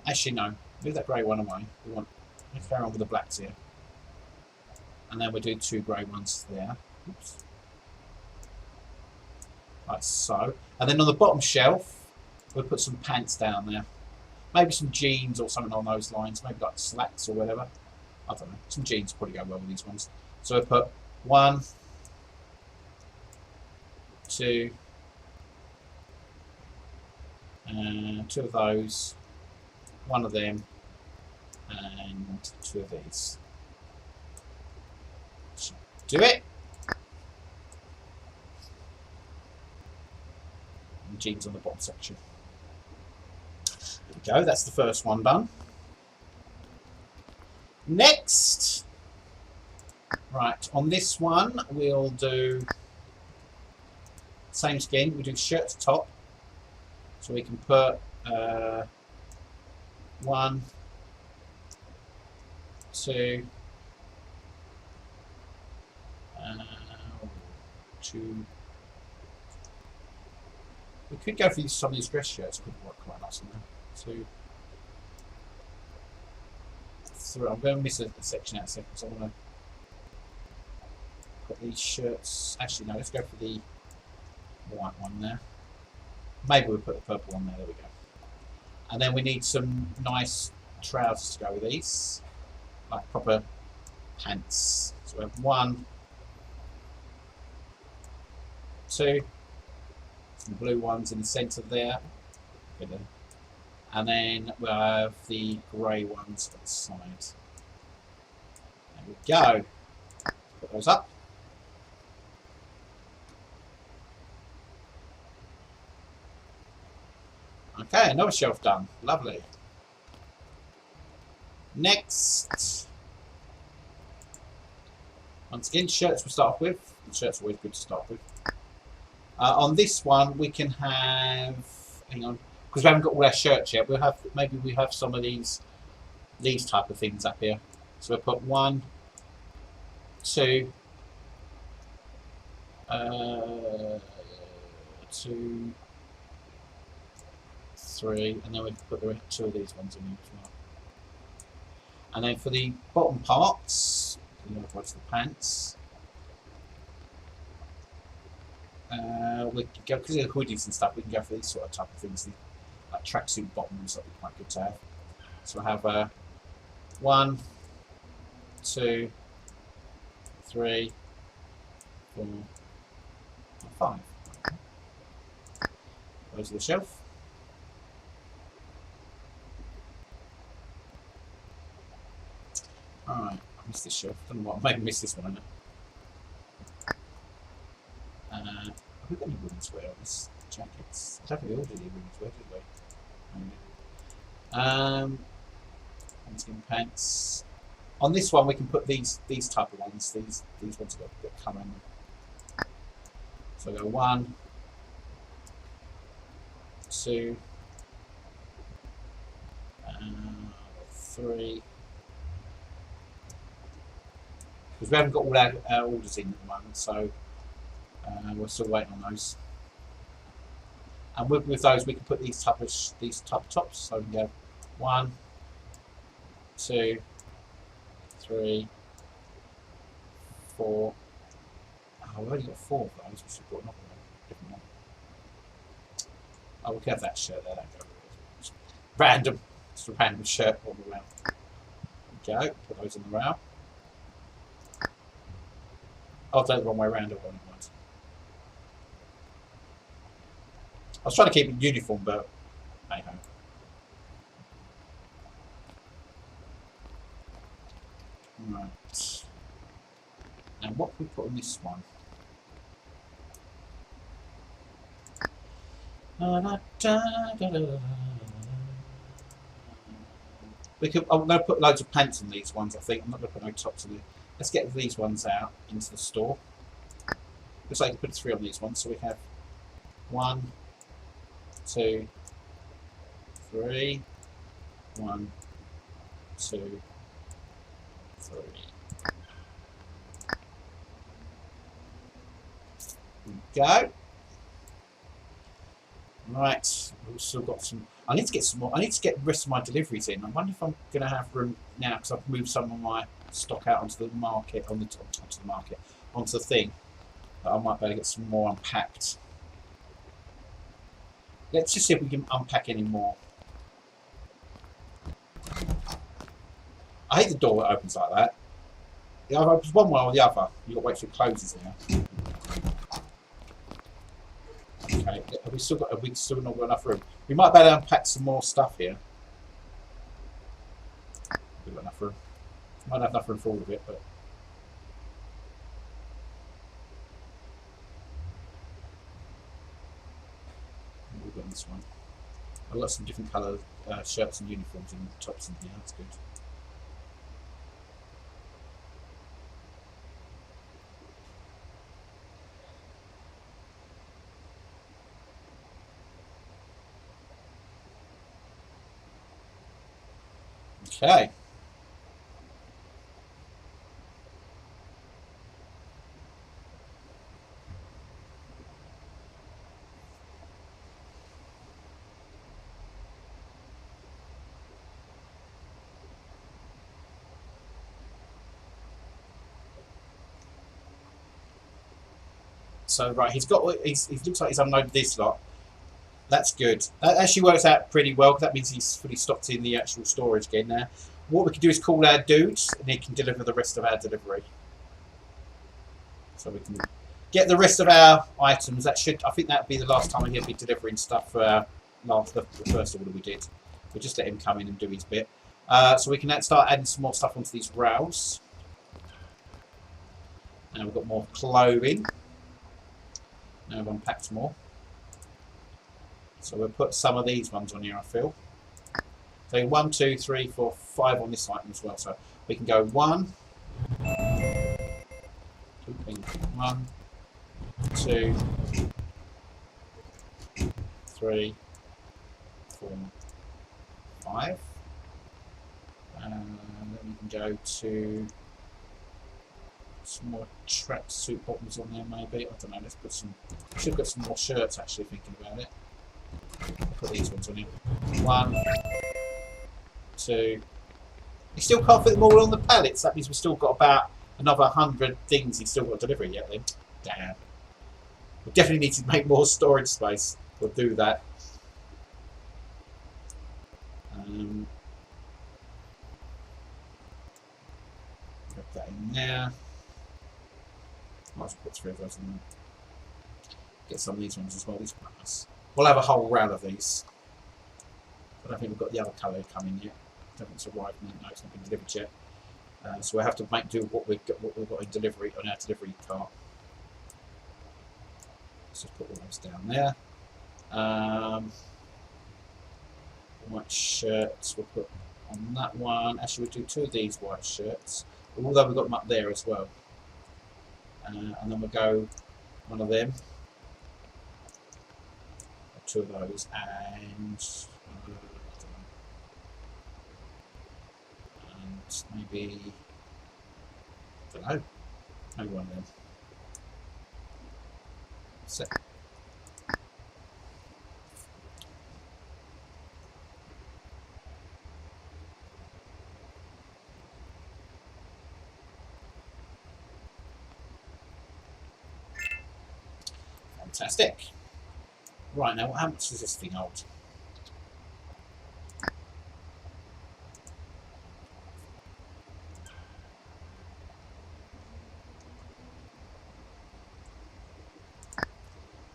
Actually, no. Move that grey one away. Let's carry on with the blacks here. And then we'll do 2 grey ones there. Oops. Like so. And then on the bottom shelf, we'll put some pants down there. Maybe some jeans or something along those lines. Maybe like slacks or whatever. I don't know. Some jeans probably go well with these ones. So we'll put 1, 2, 2 of those, 1 of them, and 2 of these. So do it. And jeans on the bottom section. There we go. That's the first one done. Next, right, on this one we'll do same skin. We'll do shirt to top, so we can put 1, 2, 2. We could go for some of these dress shirts. Could work quite nice on there. 2, 3. I'm going to miss a section out a second, so I want to put these shirts. Actually, no. Let's go for the white one there. Maybe we'll put the purple on there. There we go. And then we need some nice trousers to go with these, like proper pants. So we have 1, 2, some blue ones in the centre there, and then we'll have the grey ones at the side. There we go. Put those up. Okay, another shelf done. Lovely. Next, once again, shirts we'll start off with. The shirts are always good to start with. On this one, we can have, hang on, because we haven't got all our shirts yet. We'll have, maybe we have some of these type of things up here. So we'll put 1, 2, 2, 3, and then we can put the 2 of these ones in here as well. And then for the bottom parts, the pants, we can go, because of the hoodies and stuff, we can go for these sort of type of things, like tracksuit bottoms, that would be quite good to have. So we'll have 1, 2, 3, 4, and 5. Those are the shelf. Alright, I missed this shelf. I don't know what, I may have missed this one. Have we got any women's wear on this? Jackets? I don't think we all did any women's wear, did we? Skin pants. On this one, we can put these type of ones. These ones have got colour in them. So go 1, 2, 3. Because we haven't got all our orders in at the moment, so we're still waiting on those. And with those, we can put these type of tops. So we can go 1, 2, 3, 4. Oh, we've only got 4 of those. We should have got another different one. Oh, we can have that shirt there. That'll go with it. Random, just a random shirt all around. There we go. Put those in the row. Oh, I've done it the wrong way around. I was trying to keep it uniform, but hey ho. Right. And what can we put on this one? We could. I'm going to put loads of pants on these ones. I think I'm not going to put no tops on it. Let's get these ones out into the store. Looks like I can put 3 on these ones, so we have 1, 2, 3, 1, 2, 3. There we go. Right, we've still got some. I need to get some more. I need to get the rest of my deliveries in. I wonder if I'm going to have room now because I've moved some of my stock out onto the market, onto the thing. But I might be able to get some more unpacked. Let's just see if we can unpack any more. I hate the door that opens like that. It either opens one way or the other. You've got to wait till it closes now. Okay, have we still not got enough room? We might be able to unpack some more stuff here. We've got enough room. Might have enough room for all of it, but we've got this one. I've got some different colour shirts and uniforms and tops in here. That's good. Okay. So right, he looks like he's unloaded this lot. That's good. That actually works out pretty well, because that means he's fully stocked in the actual storage again now. What we can do is call our dudes, and he can deliver the rest of our delivery. So we can get the rest of our items. That should, I think, that would be the last time he'll be delivering stuff for our the first order we did. We'll just let him come in and do his bit. So we can start adding some more stuff onto these rails. Now we've got more clothing. Now we've unpacked more. So we'll put some of these ones on here, I feel. So 1, 2, 3, 4, 5 on this item as well. So we can go 1, 2, 3, 4, 5. Then we can go to some more tracksuit bottoms on there, maybe. I don't know. Let's put some. Should have got some more shirts, actually, thinking about it. Put these ones on here. 1, 2. We still can't fit them all on the pallets. That means we've still got about another 100 things he's still got to deliver yet. Then, damn. We definitely need to make more storage space. We'll do that. Put that in there. Might as well put 3 of those in there. Get some of these ones as well. These are nice. We'll have a whole round of these. I don't think we've got the other colour coming yet. I don't think it's arrived. No, it's not been delivered yet. So we'll have to make do with what we've got in delivery on our delivery cart. Let's just put all those down there. White shirts we'll put on that one. Actually, we'll do 2 of these white shirts, although we've got them up there as well. And then we'll go 1 of them, 2 of those, and maybe, I don't know, maybe 1 of them. So, fantastic. Right, now how much does this thing hold?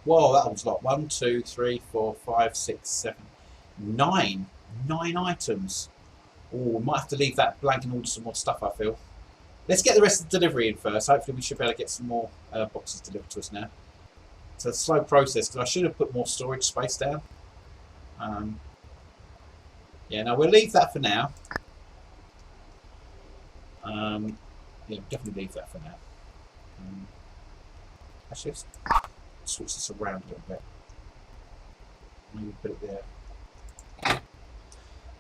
Whoa, that was a lot. 1, 2, 3, 4, 5, 6, 7, 9. 9 items. Oh, we might have to leave that blank and order some more stuff, I feel. Let's get the rest of the delivery in first. Hopefully we should be able to get some more boxes delivered to us now. It's a slow process, because I should have put more storage space down. Yeah, no, we'll leave that for now. Yeah, definitely leave that for now. Actually, let's switch this around a little bit. Maybe put it there.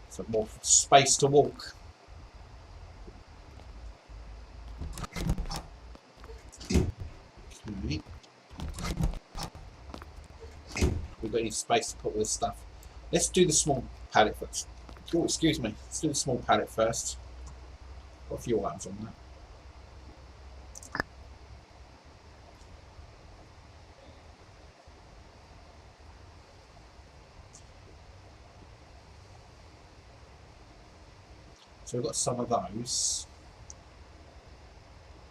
So more space to walk. Okay. We've got any space to put all this stuff. Let's do the small pallet first. Oh, excuse me. Let's do the small pallet first. Got a few items on that. So we've got some of those.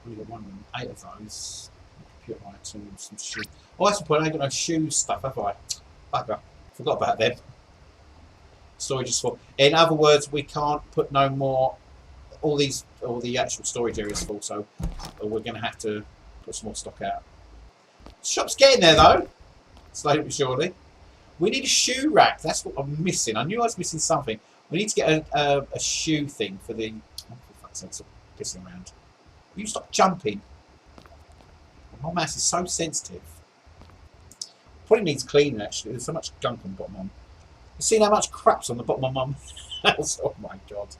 We've got 1 of them, 8 of those. Computer items, some shoes. Oh, that's the point. I ain't got no shoes stuff, have I? Bugger. Forgot about them. Storage is full. In other words, we can't put no more. All the actual storage areas full, so we're going to have to put some more stock out. The shop's getting there though, slowly but surely. We need a shoe rack. That's what I'm missing. I knew I was missing something. We need to get a shoe thing for the. Oh, for fuck's sake, stop pissing around. Will you stop jumping? My mouse is so sensitive. Probably needs cleaning actually. There's so much gunk on the bottom of my. You've seen how much crap's on the bottom of my mum's house? Oh my god.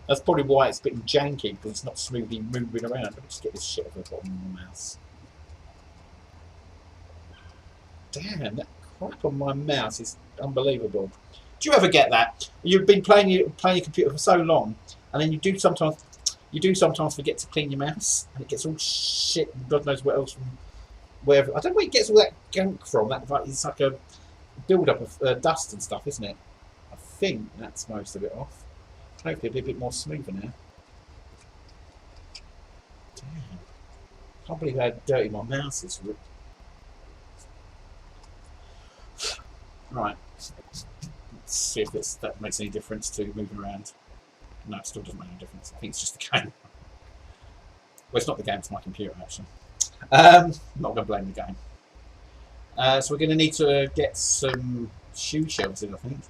That's probably why it's a bit janky, because it's not smoothly moving around. Let me just get this shit off the bottom of my mouse. Damn, that crap on my mouse is unbelievable. Do you ever get that? You've been playing your computer for so long, and then you do sometimes forget to clean your mouse, and it gets all shit and God knows what else from wherever. I don't know where it gets all that gunk from. That it's like a build up of dust and stuff, isn't it? I think that's most of it off. Hopefully it'll be a bit more smoother now. Damn. Can't believe how dirty my mouse is. Right. Let's see if that makes any difference to moving around. No, it still doesn't make any difference. I think it's just the game. Well, it's not the game, it's my computer, actually. I'm not going to blame the game. So we're going to need to get some shoe shelves in, I think.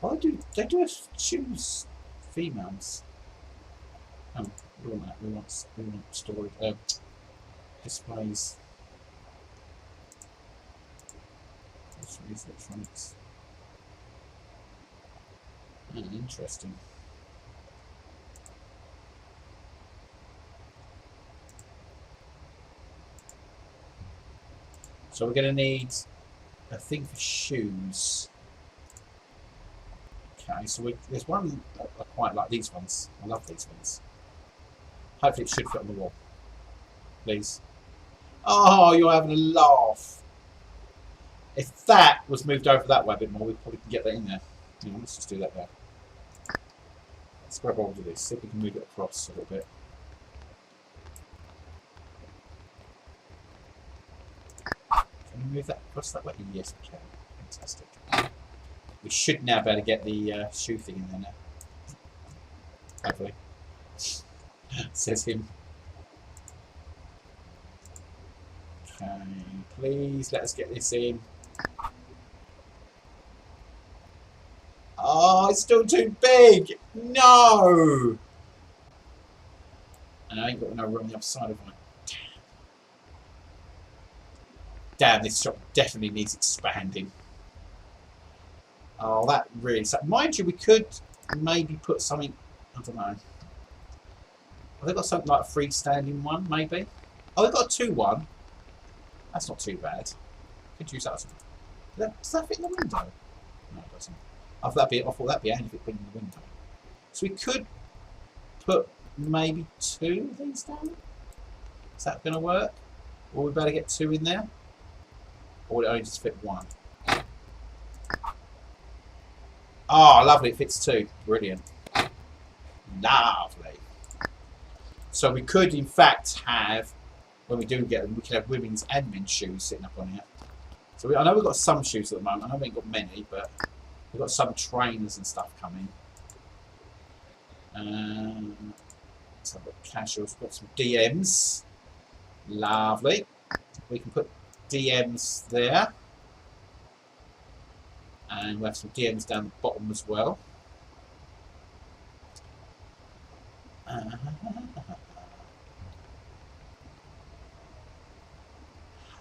Oh, they do have shoes, females. Oh, we want that. We want storage displays. Electronics. Interesting. So we're going to need a thing for shoes. Okay, so there's one I quite like, these ones. I love these ones. Hopefully it should fit on the wall. Please. Oh, you're having a laugh. If that was moved over that way a bit more, we probably can get that in there. Yeah, let's just do that there. Let's grab hold of this, see if we can move it across a little bit. Can we move that across that way? Yes, we can. Fantastic. We should now be able to get the shoe thing in there now. Hopefully. Says him. Okay, please let us get this in. Oh, it's still too big! No! And I ain't got no room on the other side of it. Damn, this shop definitely needs expanding. Oh, that really sucks. Mind you, we could maybe put something, I don't know. Have they got something like a freestanding one, maybe? Oh, they've got a 2-1. That's not too bad. Could use that. Does that fit in the window? No, it doesn't. I thought that'd be handy if it fit in the window. So we could put maybe 2 of these down. Is that going to work? Or we better get 2 in there? Or would it only just fit 1? Oh, lovely. It fits 2. Brilliant. Lovely. So we could, in fact, have, when we do get them, we can have women's and men's shoes sitting up on here. So I know we've got some shoes at the moment. I know we ain't got many, but we've got some trainers and stuff coming. Let's have a look. Casuals. We've got some DMs. Lovely. We can put DMs there. And we have some DMs down the bottom as well.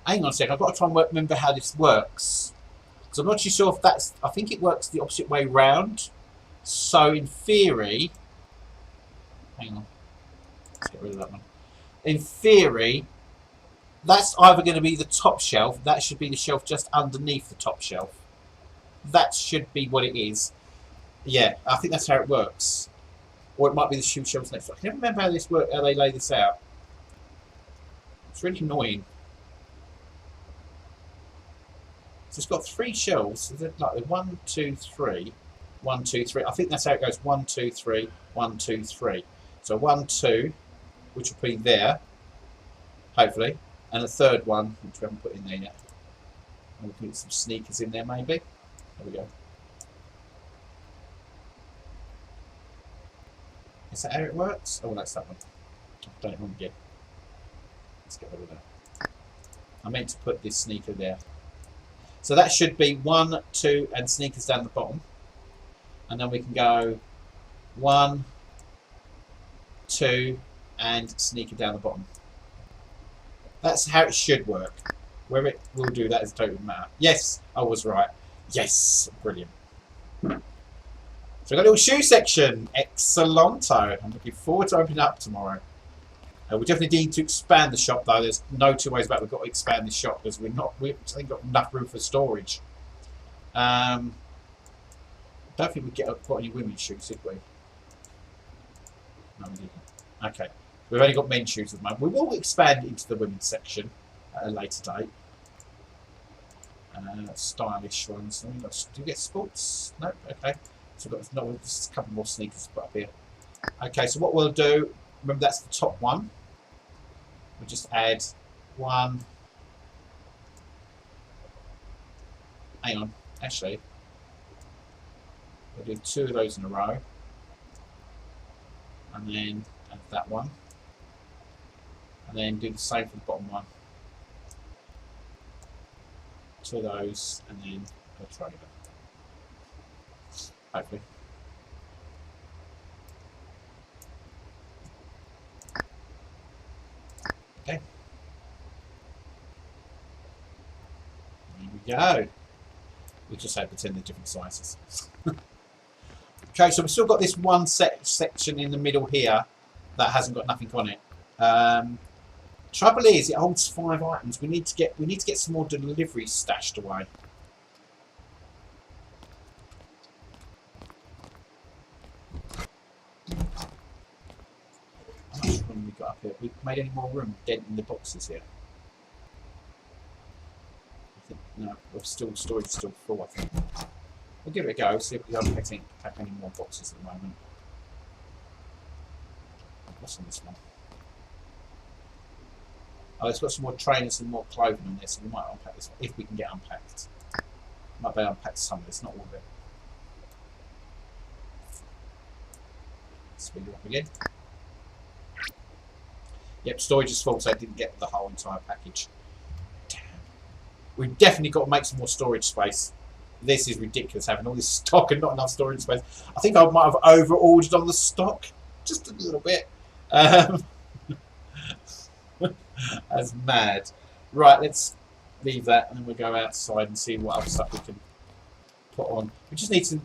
Hang on a second, I've got to try and remember how this works. Because I'm not too sure if that's, I think it works the opposite way round. So in theory, hang on, let's get rid of that one. In theory, that's either going to be the top shelf, that should be the shelf just underneath the top shelf. That should be what it is. Yeah, I think that's how it works. Or it might be the shoe shelves next to it. I can never remember how this works, how they lay this out. It's really annoying. So it's got 3 shelves. Like 1, 2, 3, 1, 2, 3. I think that's how it goes. 1, 2, 3, 1, 2, 3. So 1, 2, which will be there, hopefully, and a third one which we haven't put in there yet. And we'll put some sneakers in there, maybe. There we go. Is that how it works? Oh, that's that one. I've done it wrong again. Let's get rid of that. I meant to put this sneaker there. So that should be 1, 2, and sneakers down the bottom. And then we can go 1, 2, and sneaker down the bottom. That's how it should work. Whether it will do that is totally matter. Yes, I was right. Yes, brilliant. So we've got a little shoe section. Excellento. I'm looking forward to opening up tomorrow. We definitely need to expand the shop though. There's no 2 ways about it. We've got to expand the shop because we've ain't got enough room for storage. Don't think we'd got any women's shoes, did we? No, we didn't. Okay. We've only got men's shoes at the moment. We will expand into the women's section at a later date. Stylish ones. Do you get sports? No? Okay. So we've got just a couple more sneakers to put up here. Okay, so what we'll do, remember that's the top one. We'll just add one. Hang on, actually, we'll do 2 of those in a row. And then add that one. And then do the same for the bottom one. 2 of those, and then a trailer. Hopefully. Okay. There we go. We just have to pretend they're different sizes. Okay, so we've still got this one section in the middle here that hasn't got nothing on it. Trouble is, it holds 5 items. We need to get some more deliveries stashed away. How much room we got up here? We've made any more room denting the boxes here? I think no. Storage is still full. I think we'll give it a go. See if we don't pack any more boxes at the moment. What's on this one? Oh, it's got some more trainers and more clothing on this, so we might unpack this one if we can get unpacked. Might be unpacked some of this, not all of it. Speed it up again. Yep, storage is full, so I didn't get the whole entire package. Damn. We've definitely got to make some more storage space. This is ridiculous, having all this stock and not enough storage space. I think I might have over-ordered on the stock, just a little bit. That's mad. Right, let's leave that and then we'll go outside and see what other stuff we can put on. We just need to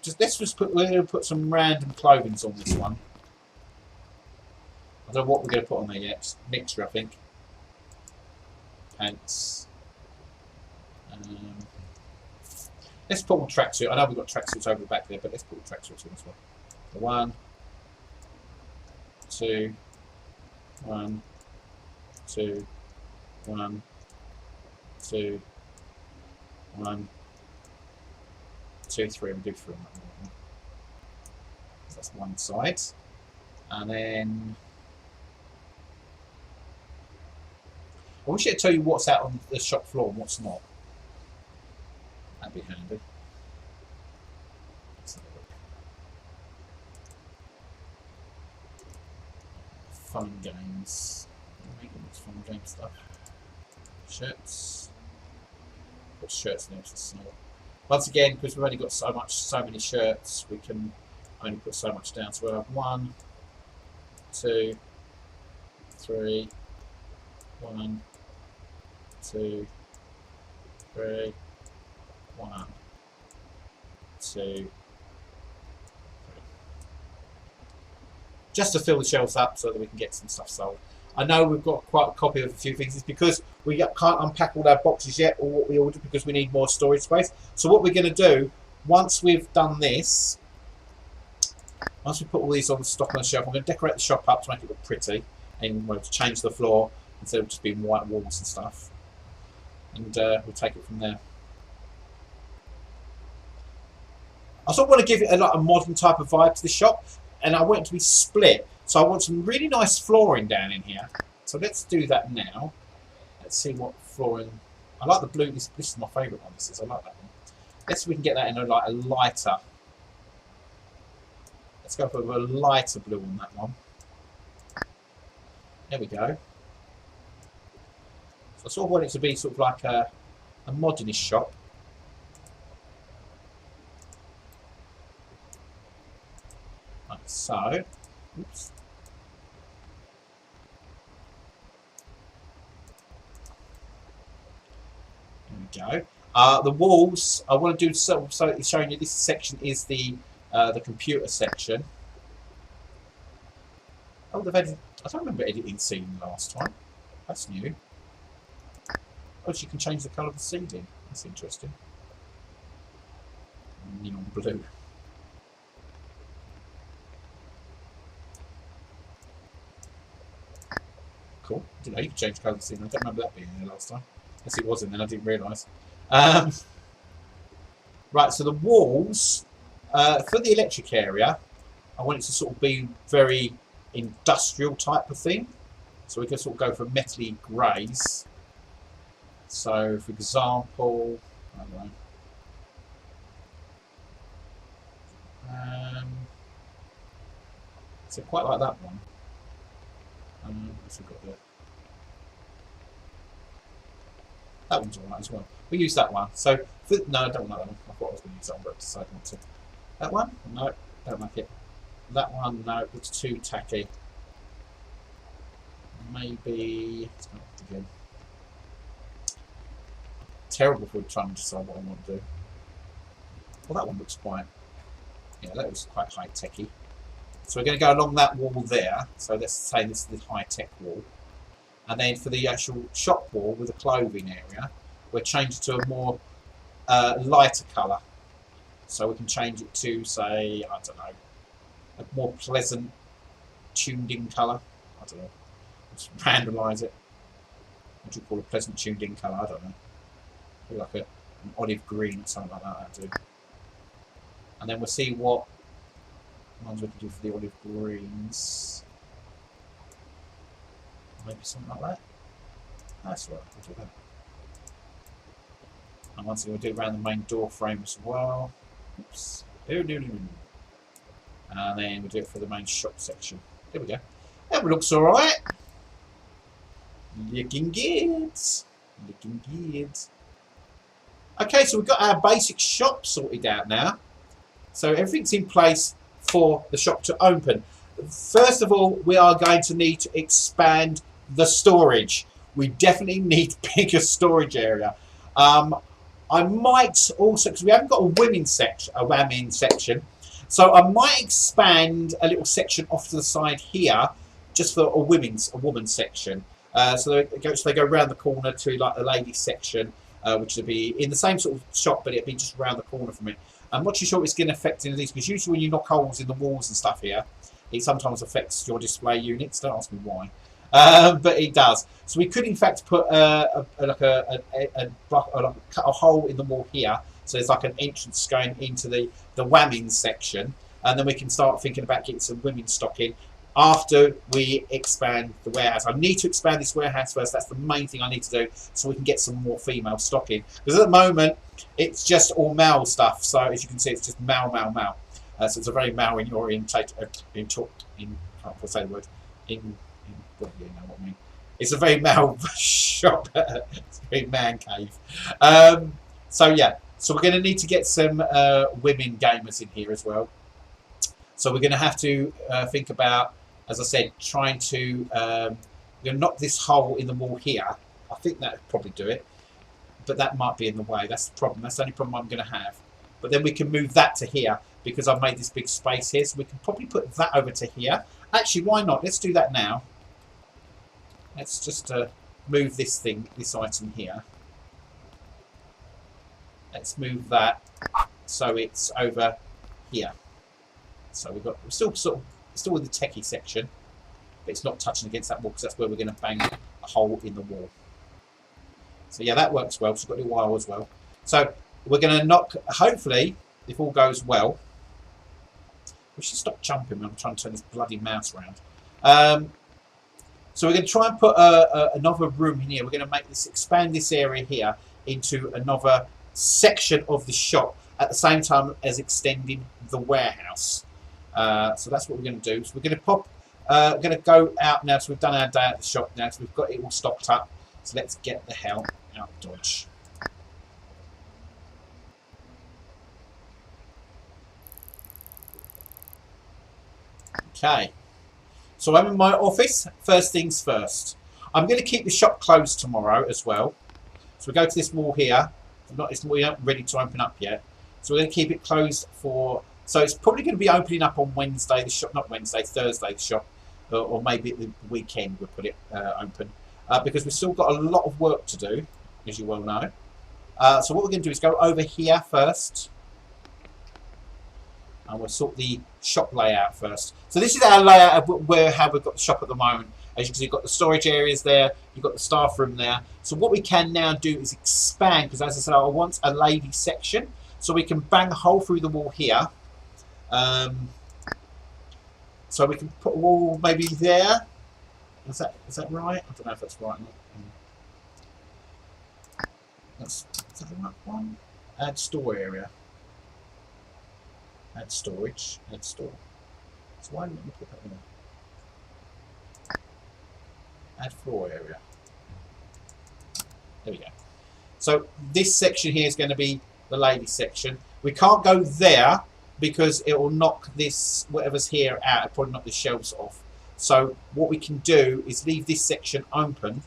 we're going to put some random clothing on this one. I don't know what we're going to put on there yet. Mixture, I think. Pants. Let's put on tracksuit. I know we've got tracksuits over the back there, but let's put tracksuits on as well. So 1, 2, 1, 2, 1, 2, 1, 2, 3. We'll do 3 on that one. So that's one side. And then I wish I'd tell you what's out on the shop floor and what's not. That'd be handy. Let's have a look. Fun and games. Fun and game stuff. Shirts. Put shirts next to snow. Once again, because we've only got so many shirts, we can only put so much down. So we'll have 1, 2, 3, 1, 2, 3, 1, 2, 3. Just to fill the shelves up so that we can get some stuff sold. I know we've got quite a copy of a few things. It's because we can't unpack all our boxes yet or what we ordered because we need more storage space. So what we're going to do, once we've done this, once we put all these on the stock on the shelf, I'm going to decorate the shop up to make it look pretty and we'll change the floor instead of just being white walls and stuff. And we'll take it from there. I sort of want to give it a modern type of vibe to the shop, and I want it to be split. So I want some really nice flooring down in here. So let's do that now. Let's see what flooring. I like the blue. This is my favourite one. This is. I like that one. Let's see if we can get that in a lighter. Let's go for a lighter blue on that one. There we go. So I sort of want it to be sort of like a modernish shop. Like so. Oops. There we go. The walls, I want to do so it's showing you this section is the computer section. Oh, they've added, I don't remember editing scene last time. That's new. Oh, so you can change the colour of the ceiling. That's interesting. Neon blue. Cool. Didn't know you could change colours in. I don't remember that being there last time. Yes, it was in then. I didn't realise. Right, so the walls for the electric area, I want it to sort of be very industrial type of thing. So we can sort of go for metally greys. So, for example, I don't know. So quite like that one. What's we got there? That one's alright as well. We use that one. So, no, I don't want that one. I thought I was going to use that one, but I decided not to. That one? No, don't like it. That one, no, it's too tacky. Maybe. It's not again. Terrible for trying to decide what I want to do. Well, that one looks quite. Yeah, that was quite high techy. So we're going to go along that wall there. So let's say this is the high tech wall. And then for the actual shop wall with the clothing area, we'll change it to a more lighter colour. So we can change it to, say, I don't know, a more pleasant, tuned-in colour. I don't know. Let's randomise it. What do you call a pleasant, tuned-in colour? I don't know. Like an olive green or something like that. That'll do. And then we'll see what ones we can do for the olive greens. Maybe something like that. That's right, we'll do that. And once again, we'll do it around the main door frame as well. Oops. And then we'll do it for the main shop section. There we go. That looks alright. Looking good. Looking good. Okay, so we've got our basic shop sorted out now. So everything's in place for the shop to open. First of all, we are going to need to expand the storage. We definitely need bigger storage area. I might also, because we haven't got a women's section, so I might expand a little section off to the side here, just for a women's section. So they go around the corner to like the ladies section, which would be in the same sort of shop, but it'd be just around the corner from it. I'm not too sure it's going to affect any of these, because usually when you knock holes in the walls and stuff here, it sometimes affects your display units. Don't ask me why, but it does. So we could in fact put cut a hole in the wall here, so there's like an entrance going into the women's section, and then we can start thinking about getting some women's stock in after we expand the warehouse. I need to expand this warehouse first. That's the main thing I need to do, so we can get some more female stock in. Because at the moment, it's just all male stuff. So as you can see, it's just male. So it's a very male orientated. Can't say the word. Well, you know what I mean. It's a very male shop. It's a very man cave. So yeah. So we're going to need to get some women gamers in here as well. So we're going to have to think about, as I said, trying to knock this hole in the wall here. I think that would probably do it, but that might be in the way. That's the problem. That's the only problem I'm going to have. But then we can move that to here, because I've made this big space here. So we can probably put that over to here. Actually, why not? Let's do that now. Let's just move this item here. Let's move that so it's over here. So we're still with the techie section, but it's not touching against that wall, because that's where we're going to bang a hole in the wall. So yeah, that works well. So we've got a little while as well. So we're going to knock, hopefully, if all goes well. We should stop jumping when I'm trying to turn this bloody mouse around. So we're going to try and put another room in here. We're going to expand this area here into another section of the shop at the same time as extending the warehouse. So that's what we're going to do. So we're going to go out now. So we've done our day at the shop now. So we've got it all stocked up. So let's get the hell out of Dodge. Okay. So I'm in my office. First things first. I'm going to keep the shop closed tomorrow as well. So we go to this wall here. We aren't ready to open up yet. So we're going to keep it closed for... So it's probably going to be opening up on Wednesday, the shop, not Wednesday, Thursday, the shop, or maybe at the weekend we'll put it open, because we've still got a lot of work to do, as you well know. So what we're going to do is go over here first, and we'll sort the shop layout first. So this is our layout of how we've got the shop at the moment. As you can see, you've got the storage areas there, you've got the staff room there. So what we can now do is expand, because as I said, I want a lady section. So we can bang a hole through the wall here. So we can put a wall maybe there. Is that right? I don't know if that's right or not. Is that the right one? Add store area. Add storage. Add store. So why didn't we put that in there? Add floor area. There we go. So this section here is going to be the ladies section. We can't go there because it will knock this, whatever's here, out. It'll probably knock the shelves off. So what we can do is leave this section open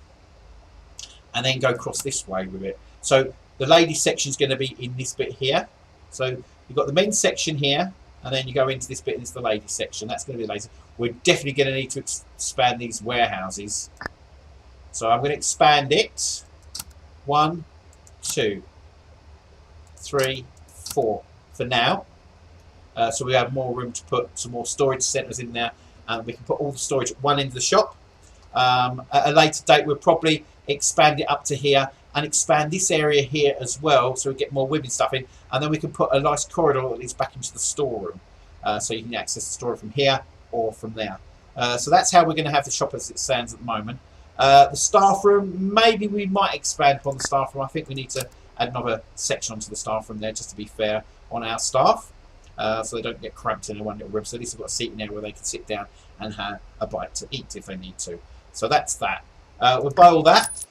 and then go across this way with it. So the ladies section is going to be in this bit here. So you've got the men's section here, and then you go into this bit, and it's the ladies section. That's going to be the ladies. We're definitely going to need to expand these warehouses. So I'm going to expand it. 1, 2, 3, 4 for now. So we have more room to put some more storage centres in there, and we can put all the storage at one end of the shop. At a later date, we'll probably expand it up to here and expand this area here as well, so we get more women's stuff in, and then we can put a nice corridor that leads back into the storeroom, so you can access the storeroom from here or from there. So that's how we're going to have the shop as it stands at the moment. The staff room, maybe we might expand upon the staff room. I think we need to add another section onto the staff room there, just to be fair on our staff, so they don't get cramped in one little room. So at least we've got a seating area where they can sit down and have a bite to eat if they need to. So that's that. We'll buy all that,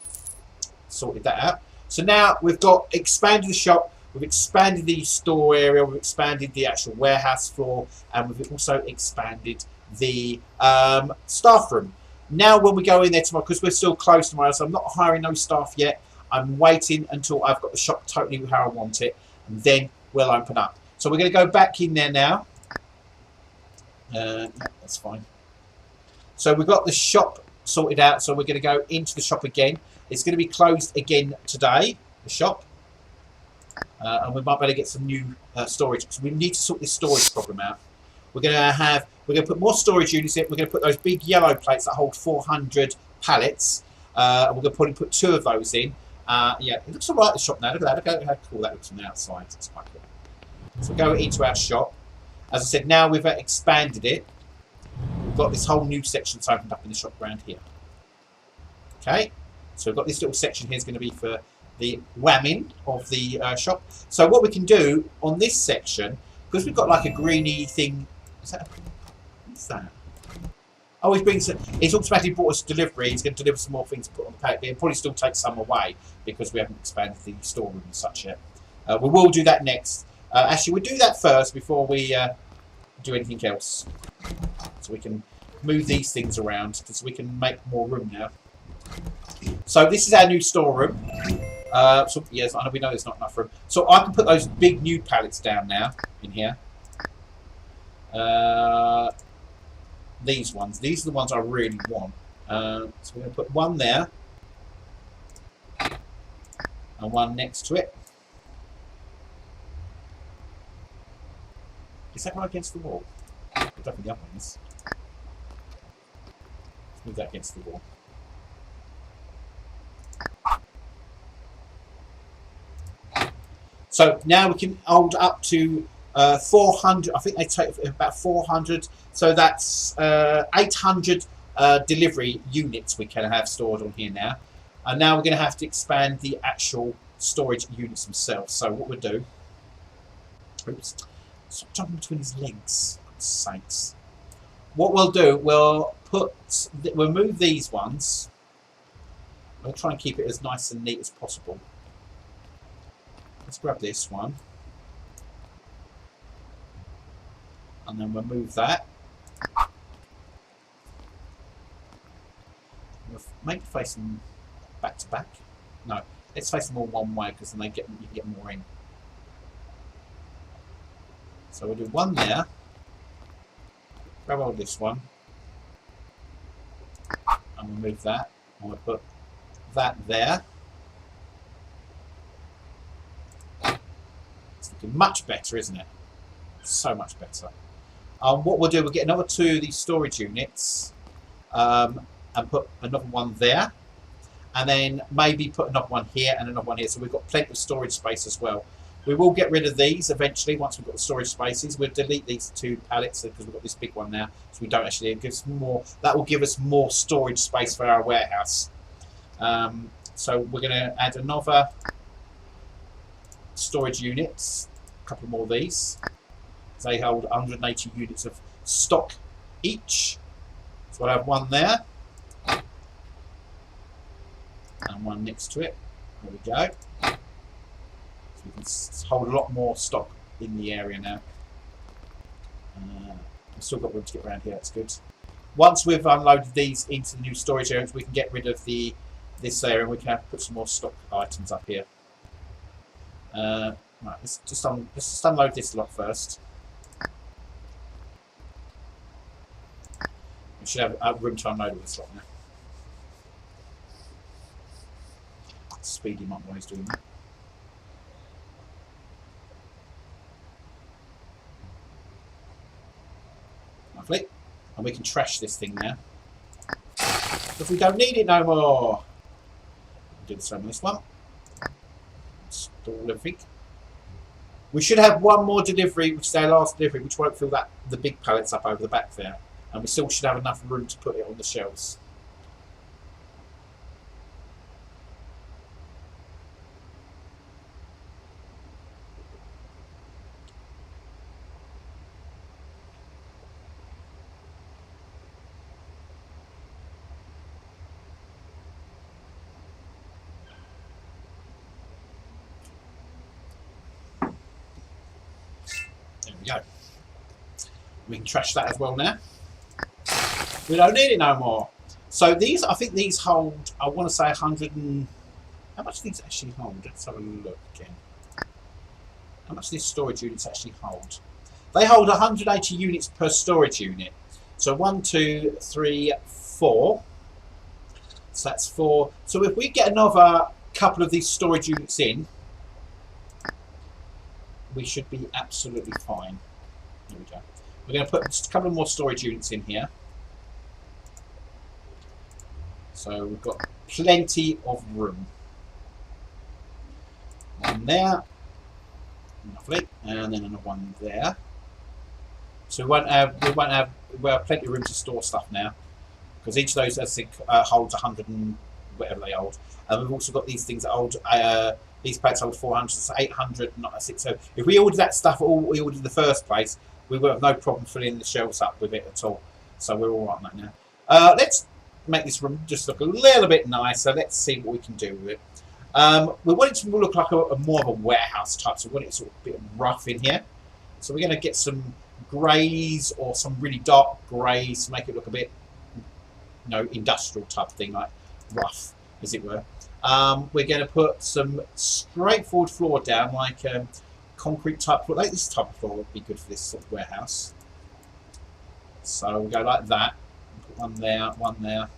sorted that out. So now we've got expanded the shop, we've expanded the store area, we've expanded the actual warehouse floor, and we've also expanded the staff room. Now when we go in there tomorrow, because we're still closed tomorrow, so I'm not hiring no staff yet. I'm waiting until I've got the shop totally how I want it, and then we'll open up. So we're going to go back in there now. That's fine. So we've got the shop sorted out, so we're going to go into the shop again. It's going to be closed again today, the shop, and we might better get some new storage, because we need to sort this storage problem out. We're going to put more storage units in. We're going to put those big yellow plates that hold 400 pallets, and we're going to probably put 2 of those in. Yeah, it looks all right, the shop now. Look at that. Look how cool that looks from the outside. It's quite cool. So go into our shop. As I said, now we've expanded it. We've got this whole new section that's opened up in the shop around here. Okay, so we've got this little section here is going to be for the women of the shop. So what we can do on this section, because we've got like a greeny thing. What's that? Oh, he's automatically brought us delivery. He's going to deliver some more things to put on the pallet. He'll probably still take some away because we haven't expanded the storeroom and such yet. We will do that next. Actually, we'll do that first before we do anything else. So we can move these things around because we can make more room now. So this is our new storeroom. So yes, I know we know there's not enough room. So I can put those big new pallets down now in here. These ones. These are the ones I really want. So we're going to put one there and one next to it. Is that right against the wall? Definitely the other ones. Let's move that against the wall. So now we can hold up to 400. I think they take about 400. So that's 800 delivery units we can have stored on here now. And now we're going to have to expand the actual storage units themselves. So what we'll do... Oops. Stop jumping between his legs. God's sakes. What we'll do, we'll move these ones. We'll try and keep it as nice and neat as possible. Let's grab this one. And then we'll move that. We'll maybe face them back to back. No, let's face them all one way because then you can get more in. So we'll do one there. Grab hold of this one. And we'll move that. And we'll put that there. It's looking much better, isn't it? So much better. What we'll do, we'll get another 2 of these storage units. and put another one there. And then maybe put another one here and another one here. So we've got plenty of storage space as well. We will get rid of these eventually once we've got the storage spaces. We'll delete these 2 pallets because we've got this big one now. So we don't actually, it gives more, that will give us more storage space for our warehouse. So we're going to add another storage units, a couple more of these. They hold 180 units of stock each. So I'll have one there. And one next to it. There we go. So we can hold a lot more stock in the area now. We've still got room to get around here, that's good. Once we've unloaded these into the new storage areas, we can get rid of this area and we can put some more stock items up here. Right, let's just unload this lot first. We should have room to unload this lot now. Speed him up while he's doing that. Lovely. And we can trash this thing now. Because we don't need it no more. We'll do the same on this one. Install everything. We should have one more delivery, which is our last delivery, which won't fill the big pallets up over the back there. And we still should have enough room to put it on the shelves. Go. We can trash that as well now. We don't need it no more. So these, I think these hold, I want to say 100 and... How much do these actually hold? Let's have a look again. How much do these storage units actually hold? They hold 180 units per storage unit. So 1, 2, 3, 4. So that's 4. So if we get another couple of these storage units in, we should be absolutely fine. There we go. We're going to put just a couple of more storage units in here. So we've got plenty of room. One there. Lovely. And then another one there. So we have plenty of room to store stuff now. Because each of those, I think, holds 100 and whatever they hold. And we've also got these things that hold... these pallets hold 400, so 800, not a 6. So if we ordered that stuff, all we ordered in the first place, we would have no problem filling the shelves up with it at all. So we're all right on that now. Let's make this room just look a little bit nicer. Let's see what we can do with it. We want it to look like a more of a warehouse type, so we want it sort of a bit rough in here. So we're going to get some greys or some really dark greys to make it look a bit, you know, industrial type thing, like rough, as it were. We're going to put some straightforward floor down, like concrete type floor. Like this type of floor would be good for this sort of warehouse. So we'll go like that. Put one there, one there.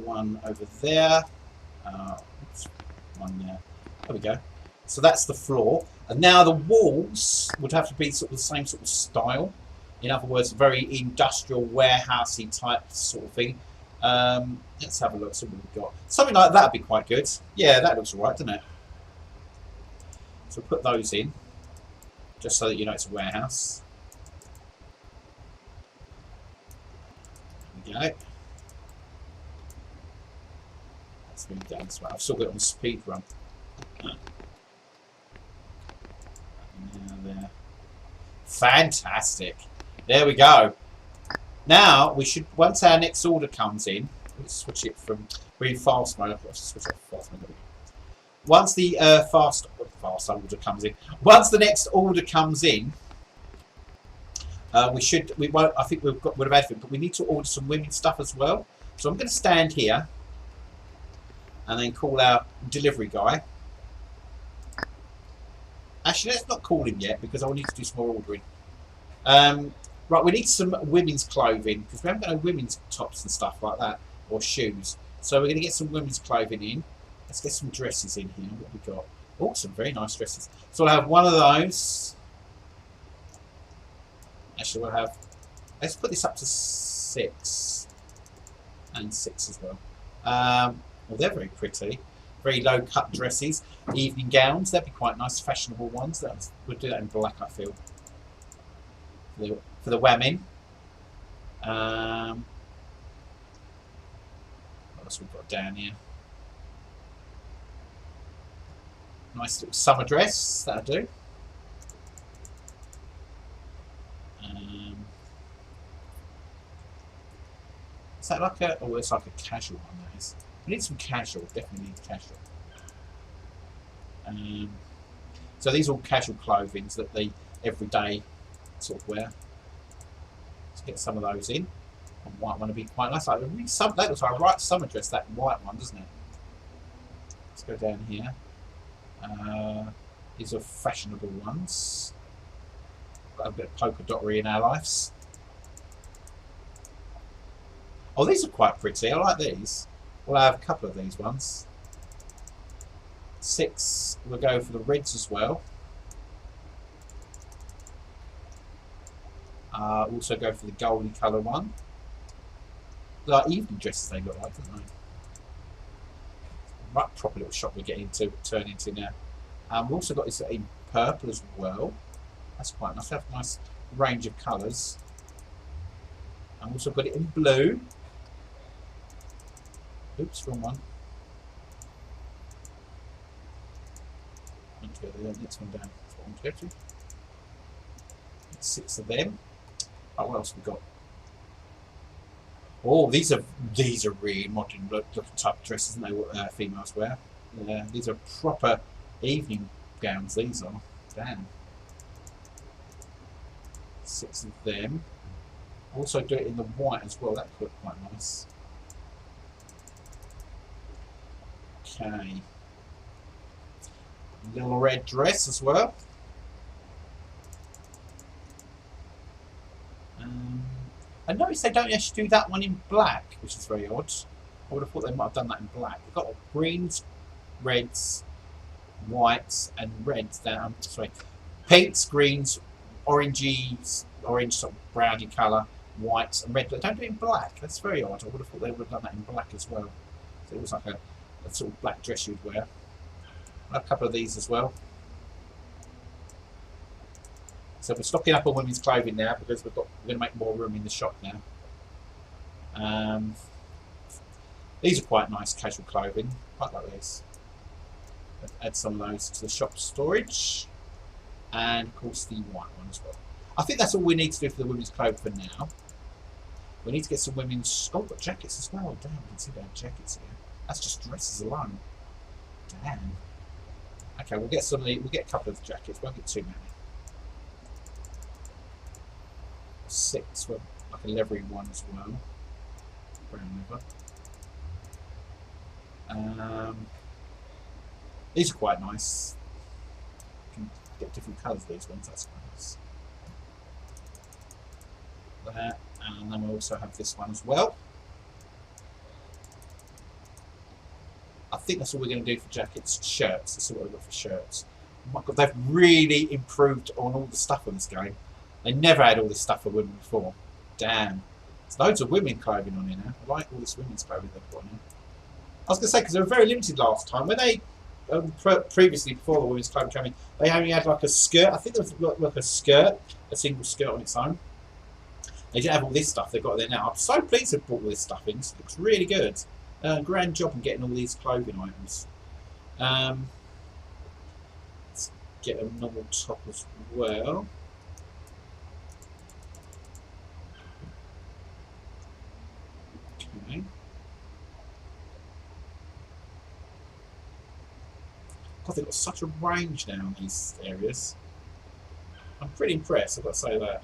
One over there. Oops, one there. There we go. So that's the floor. And now the walls would have to be sort of the same sort of style. In other words, very industrial, warehousey type sort of thing. Let's have a look, see what we've got. Something like that would be quite good. Yeah, that looks alright, doesn't it? So put those in, just so that you know it's a warehouse. There we go. Let's move down this way. I've still got it on speed run. Now there. Fantastic. There we go. Now we should, once our next order comes in, let's switch it from fast mode. Let's switch it to fast mode. Once the fast order comes in, once the next order comes in, we won't. I think we've got rid of everything, but we need to order some women's stuff as well. So I'm going to stand here and then call our delivery guy. Actually, let's not call him yet because I will need to do some more ordering. Right, we need some women's clothing because we haven't got no women's tops and stuff like that, or shoes. So we're going to get some women's clothing in. Let's get some dresses in here. What have we got? Oh, some very nice dresses. So we'll have one of those. Actually, we'll have... Let's put this up to 6 and 6 as well. Well, they're very pretty. Very low cut dresses, evening gowns. That'd be quite nice, fashionable ones. We'll do that in black, I feel. For the women. What else we've got down here? Nice little summer dress. That'll do. Is that like a? Oh, it's like a casual one. That is. We need some casual. Definitely need casual. So these are all casual clothing that they everyday sort of wear. Let's get some of those in. And white one would be quite nice. Like that looks like a right summer dress. That white one, doesn't it? Let's go down here. These are fashionable ones. Got a bit of polka dottery in our lives. Oh, these are quite pretty. I like these. Well, I have a couple of these ones. 6, we'll go for the reds as well. Also go for the golden colour one. Like evening dresses they look like, don't they? Right, proper little shop we're getting to turn into now. We've also got this in purple as well. That's quite nice. They have a nice range of colours. I've also got it in blue. Oops, wrong one. The next one down. That's what I want to go to. 6 of them. Oh, what else have we got? Oh, these are really modern looking type of dresses, isn't they? What females wear. Yeah, these are proper evening gowns. These are. Damn. 6 of them. Also do it in the white as well. That could look quite nice. Okay. Little red dress as well. I noticed they don't actually do that one in black, which is very odd. I would have thought they might have done that in black. We've got greens, reds, whites, and reds down. Sorry, pinks, greens, oranges, orange sort of browny colour, whites, and red. They don't do it in black. That's very odd. I would have thought they would have done that in black as well. So it was like a sort of black dress you'd wear. I have a couple of these as well. So we're stocking up on women's clothing now because we're going to make more room in the shop now. These are quite nice casual clothing, quite like these. Let's add some of those to the shop storage, and of course the white one as well. I think that's all we need to do for the women's clothing for now. We need to get some women's. Oh, we've got jackets as well. Damn, we can see they have jackets here. That's just dresses alone. Damn. Okay, we'll get some. We'll get a couple of jackets. Won't get too many. 6, well, like a leathery one as well. Brown leather. These are quite nice. You can get different colours of these ones. That's quite nice. That, and then we also have this one as well. I think that's all we're going to do for jackets. Shirts. That's all we've got for shirts. Oh my God, they've really improved on all the stuff on this game. They never had all this stuff for women before. Damn. There's loads of women clothing on here now. I like all this women's clothing they've got on here. I was going to say, because they were very limited last time. When they, previously, before the women's clothing came in, they only had like a skirt. I think there was like a skirt, a single skirt on its own. They didn't have all this stuff they've got there now. I'm so pleased they've brought all this stuff in. It looks really good. Grand job in getting all these clothing items. Let's get a normal top as well. Okay. God, they've got such a range now in these areas. I'm pretty impressed, I've got to say that.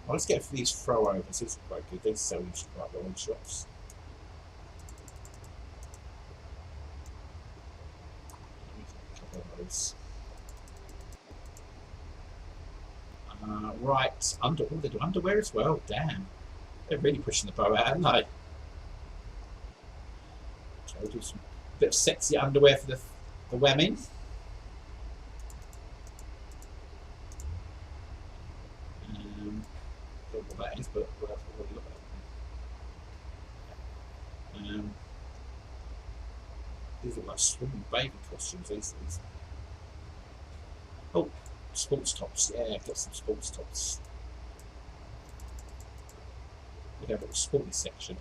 Well, let's get these throwovers. These are quite good. These sell in quite well in shops. A couple of those. Right, oh, they do underwear as well. Damn, they're really pushing the bow out, aren't they? Okay, we'll do some bit of sexy underwear for the women. Don't know what that is, but we'll look at it. These look like swimming baby costumes, these things. Oh, sports tops. Yeah, got some sports tops. We have a little sporty section.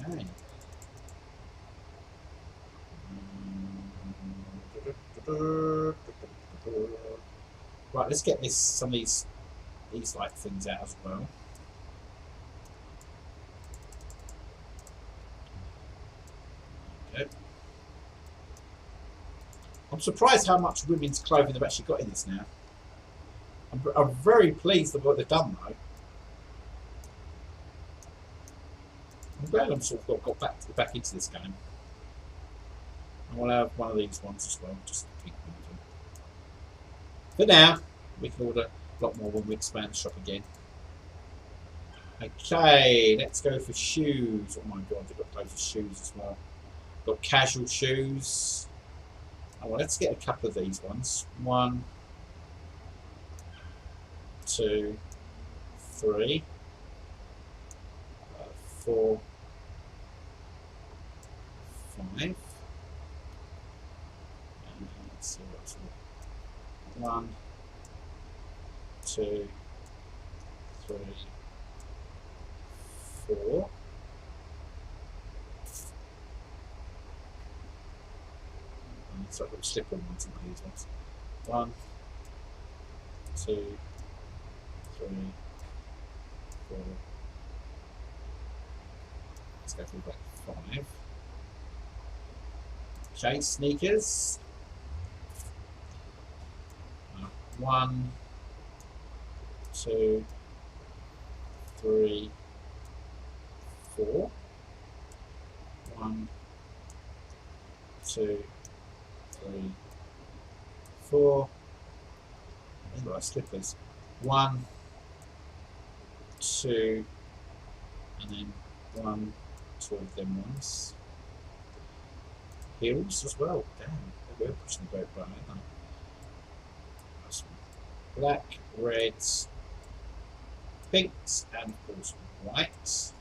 Okay. Right, let's get some of these like things out as well. Okay. I'm surprised how much women's clothing they've actually got in this now. I'm very pleased with what they've done though. I'm glad I'm sort of got back into this game. I want to have one of these ones as well, just to keep moving. But now we can order a lot more when we expand the shop again. Okay, let's go for shoes. Oh my god, they've got loads of shoes as well. Got casual shoes. Oh, well, let's get a couple of these ones. 1, 2, 3, 4, 5. Let's see what's 1, 2, 3, 4. So I've got slip-on ones in these ones. 1, 2, 3, 4. Let's go for about 5. Okay, sneakers. 1, 2, 3, 4. 1, 2, 3, 4. These are like slippers. 1, 2, and then 1, 2 of them ones. Heels as well. Damn, they're pushing the boat by, aren't they? Black, reds, pinks, and of course whites.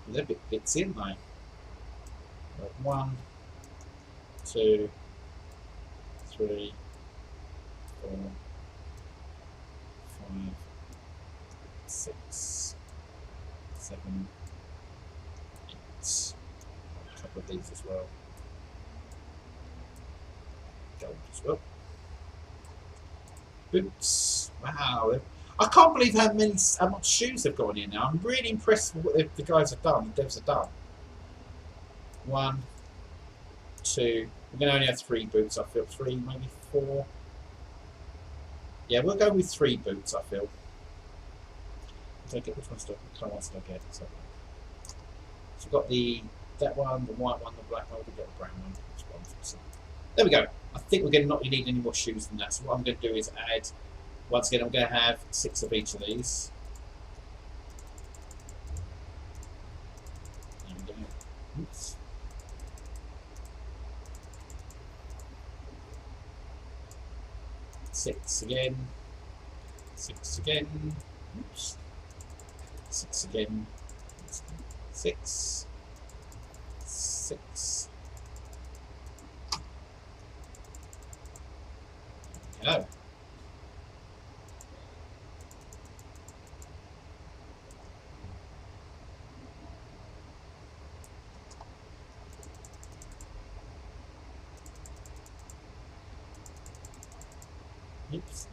They're big bits in there. 1, 2, 3, 4, 5, 6, 7, 8. A couple of these as well. Gold as well. Boots. Wow. I can't believe how much shoes they've got in here now. I'm really impressed with what the guys have done, the devs have done. 1, 2. We're going to only have 3 boots, I feel. 3, maybe 4. Yeah, we'll go with 3 boots, I feel. Which one's the colour ones did I get? So we've got that one, the white one, the black one, we'll get the brown one. There we go. I think we're going to not need any more shoes than that. So what I'm going to do is add, once again, I'm going to have 6 of each of these. There we go. Oops. Six again. 6 again. Oops. 6 again. 6. 6. Go. Oops.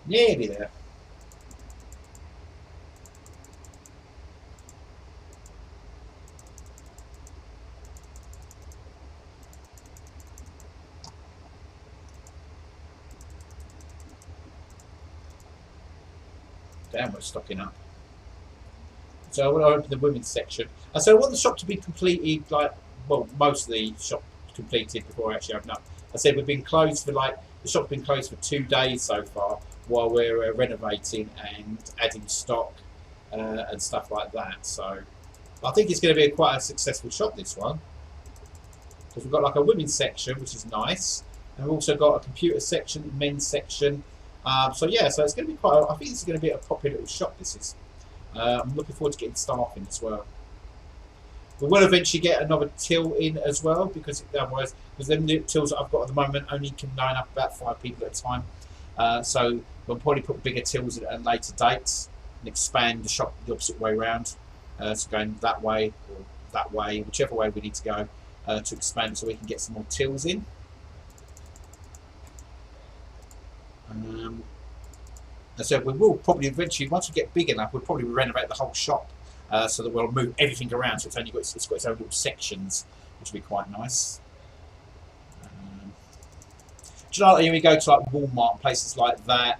Nearly there. Damn, we're stocking up. So I want to open the women's section. And so I want the shop to be completed, like, well, most of the shop completed before I actually open up. I said we've been closed for the shop's been closed for 2 days so far while we're renovating and adding stock and stuff like that. So I think it's going to be quite a successful shop, this one. because we've got like a women's section, which is nice, and we've also got a computer section, men's section. So yeah, so it's going to be quite. I think this is going to be a popular little shop. This is. I'm looking forward to getting staff in as well. We will eventually get another till in as well, because otherwise, because them tills that I've got at the moment only can line up about 5 people at a time. So we'll probably put bigger tills at later dates and expand the shop the opposite way around. So going that way or that way, whichever way we need to go to expand, so we can get some more tills in. So we will probably eventually, once we get big enough, we'll probably renovate the whole shop. So that we'll move everything around, so it's got its own little sections, which will be quite nice. Do you know, like, we go to like Walmart, places like that,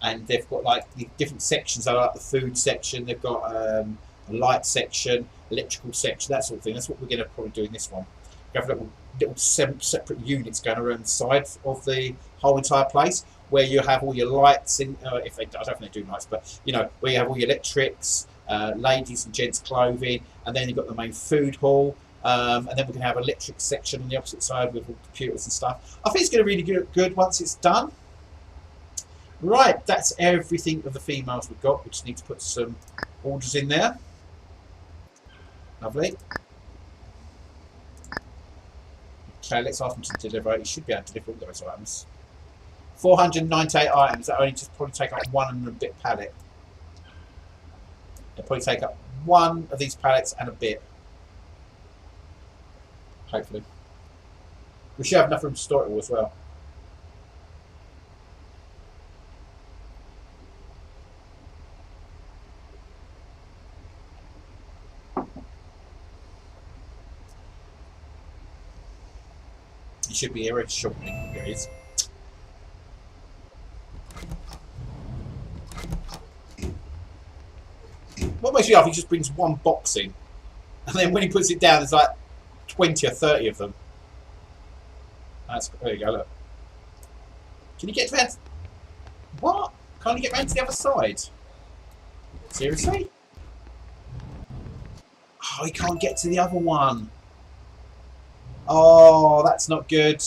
and they've got like the different sections. They like the food section, they've got a light section, electrical section, that sort of thing. That's what we're going to probably do in this one. We have little separate units going around the side of the whole entire place, where you have all your lights in. If they, I don't think they do lights, but you know, where you have all your electrics. Ladies and gents clothing, and then you've got the main food hall, and then we're going to have an electric section on the opposite side with all computers and stuff. I think it's going to be really good once it's done. Right, that's everything of the females we've got. We just need to put some orders in there. Lovely. Okay, let's ask them to deliver. It should be able to deliver all those items. 498 items. That only just probably take up 1 and a bit pallet. They'll probably take up 1 of these pallets and a bit. Hopefully. We should have enough room to store it all as well. It should be here shortly. There it is. What makes me laugh, he just brings 1 box in, and then when he puts it down, there's like 20 or 30 of them. There you go, look. Can you get to that? What? Can't you get round to the other side? Seriously? Oh, he can't get to the other one. Oh, that's not good.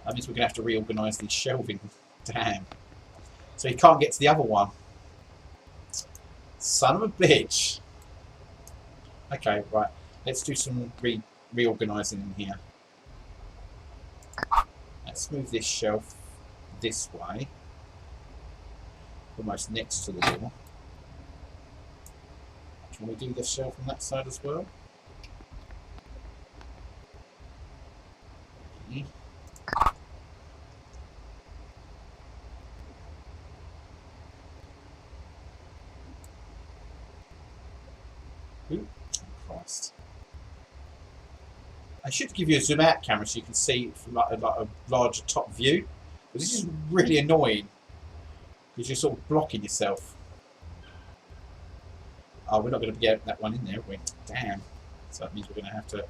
That means we're going to have to reorganise the shelving. Damn. So he can't get to the other one. Son of a bitch. Okay, right. Let's do some reorganising in here. Let's move this shelf this way. Almost next to the door. Can we do the shelf on that side as well? Okay. Ooh, Christ. I should give you a zoom out camera so you can see from like a larger top view. But this is really annoying because you're sort of blocking yourself. Oh, we're not going to get that one in there, are we? Damn. So that means we're going to have to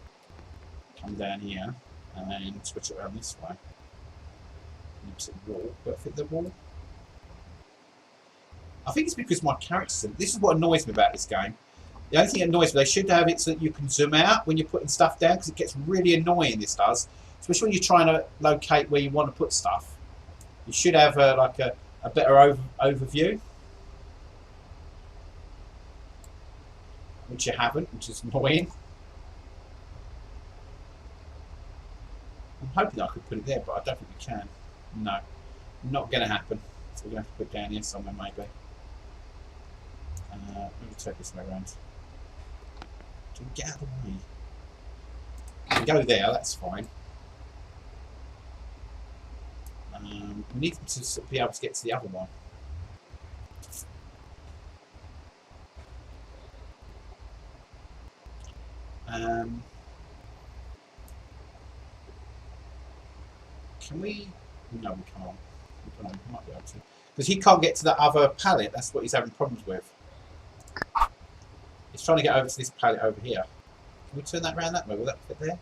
come down here and switch it around this way. Opposite wall. Will it fit the wall? I think it's because my characters. This is what annoys me about this game. The only thing that annoys me, they should have it so that you can zoom out when you're putting stuff down, because it gets really annoying, this does. Especially when you're trying to locate where you want to put stuff. You should have like a better overview. Which you haven't, which is annoying. I'm hoping I could put it there, but I don't think we can. No, not going to happen. So we're going to have to put it down here somewhere, maybe. Let me take this way around. Do we get out of the way? We can go there, that's fine. We need to be able to get to the other one. Can we? No, we can't. We might be able to. Because he can't get to the other pallet. That's what he's having problems with. He's trying to get over to this pallet over here. Can we turn that around that way? Will that fit there?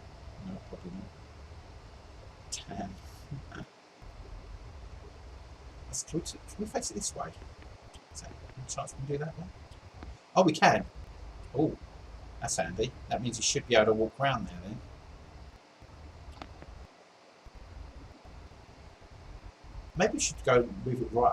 No, probably not. Damn. Can we face it this way? Is there any chance we can do that one? Oh, we can. Oh, that's handy. That means he should be able to walk around there then. maybe we should go move it right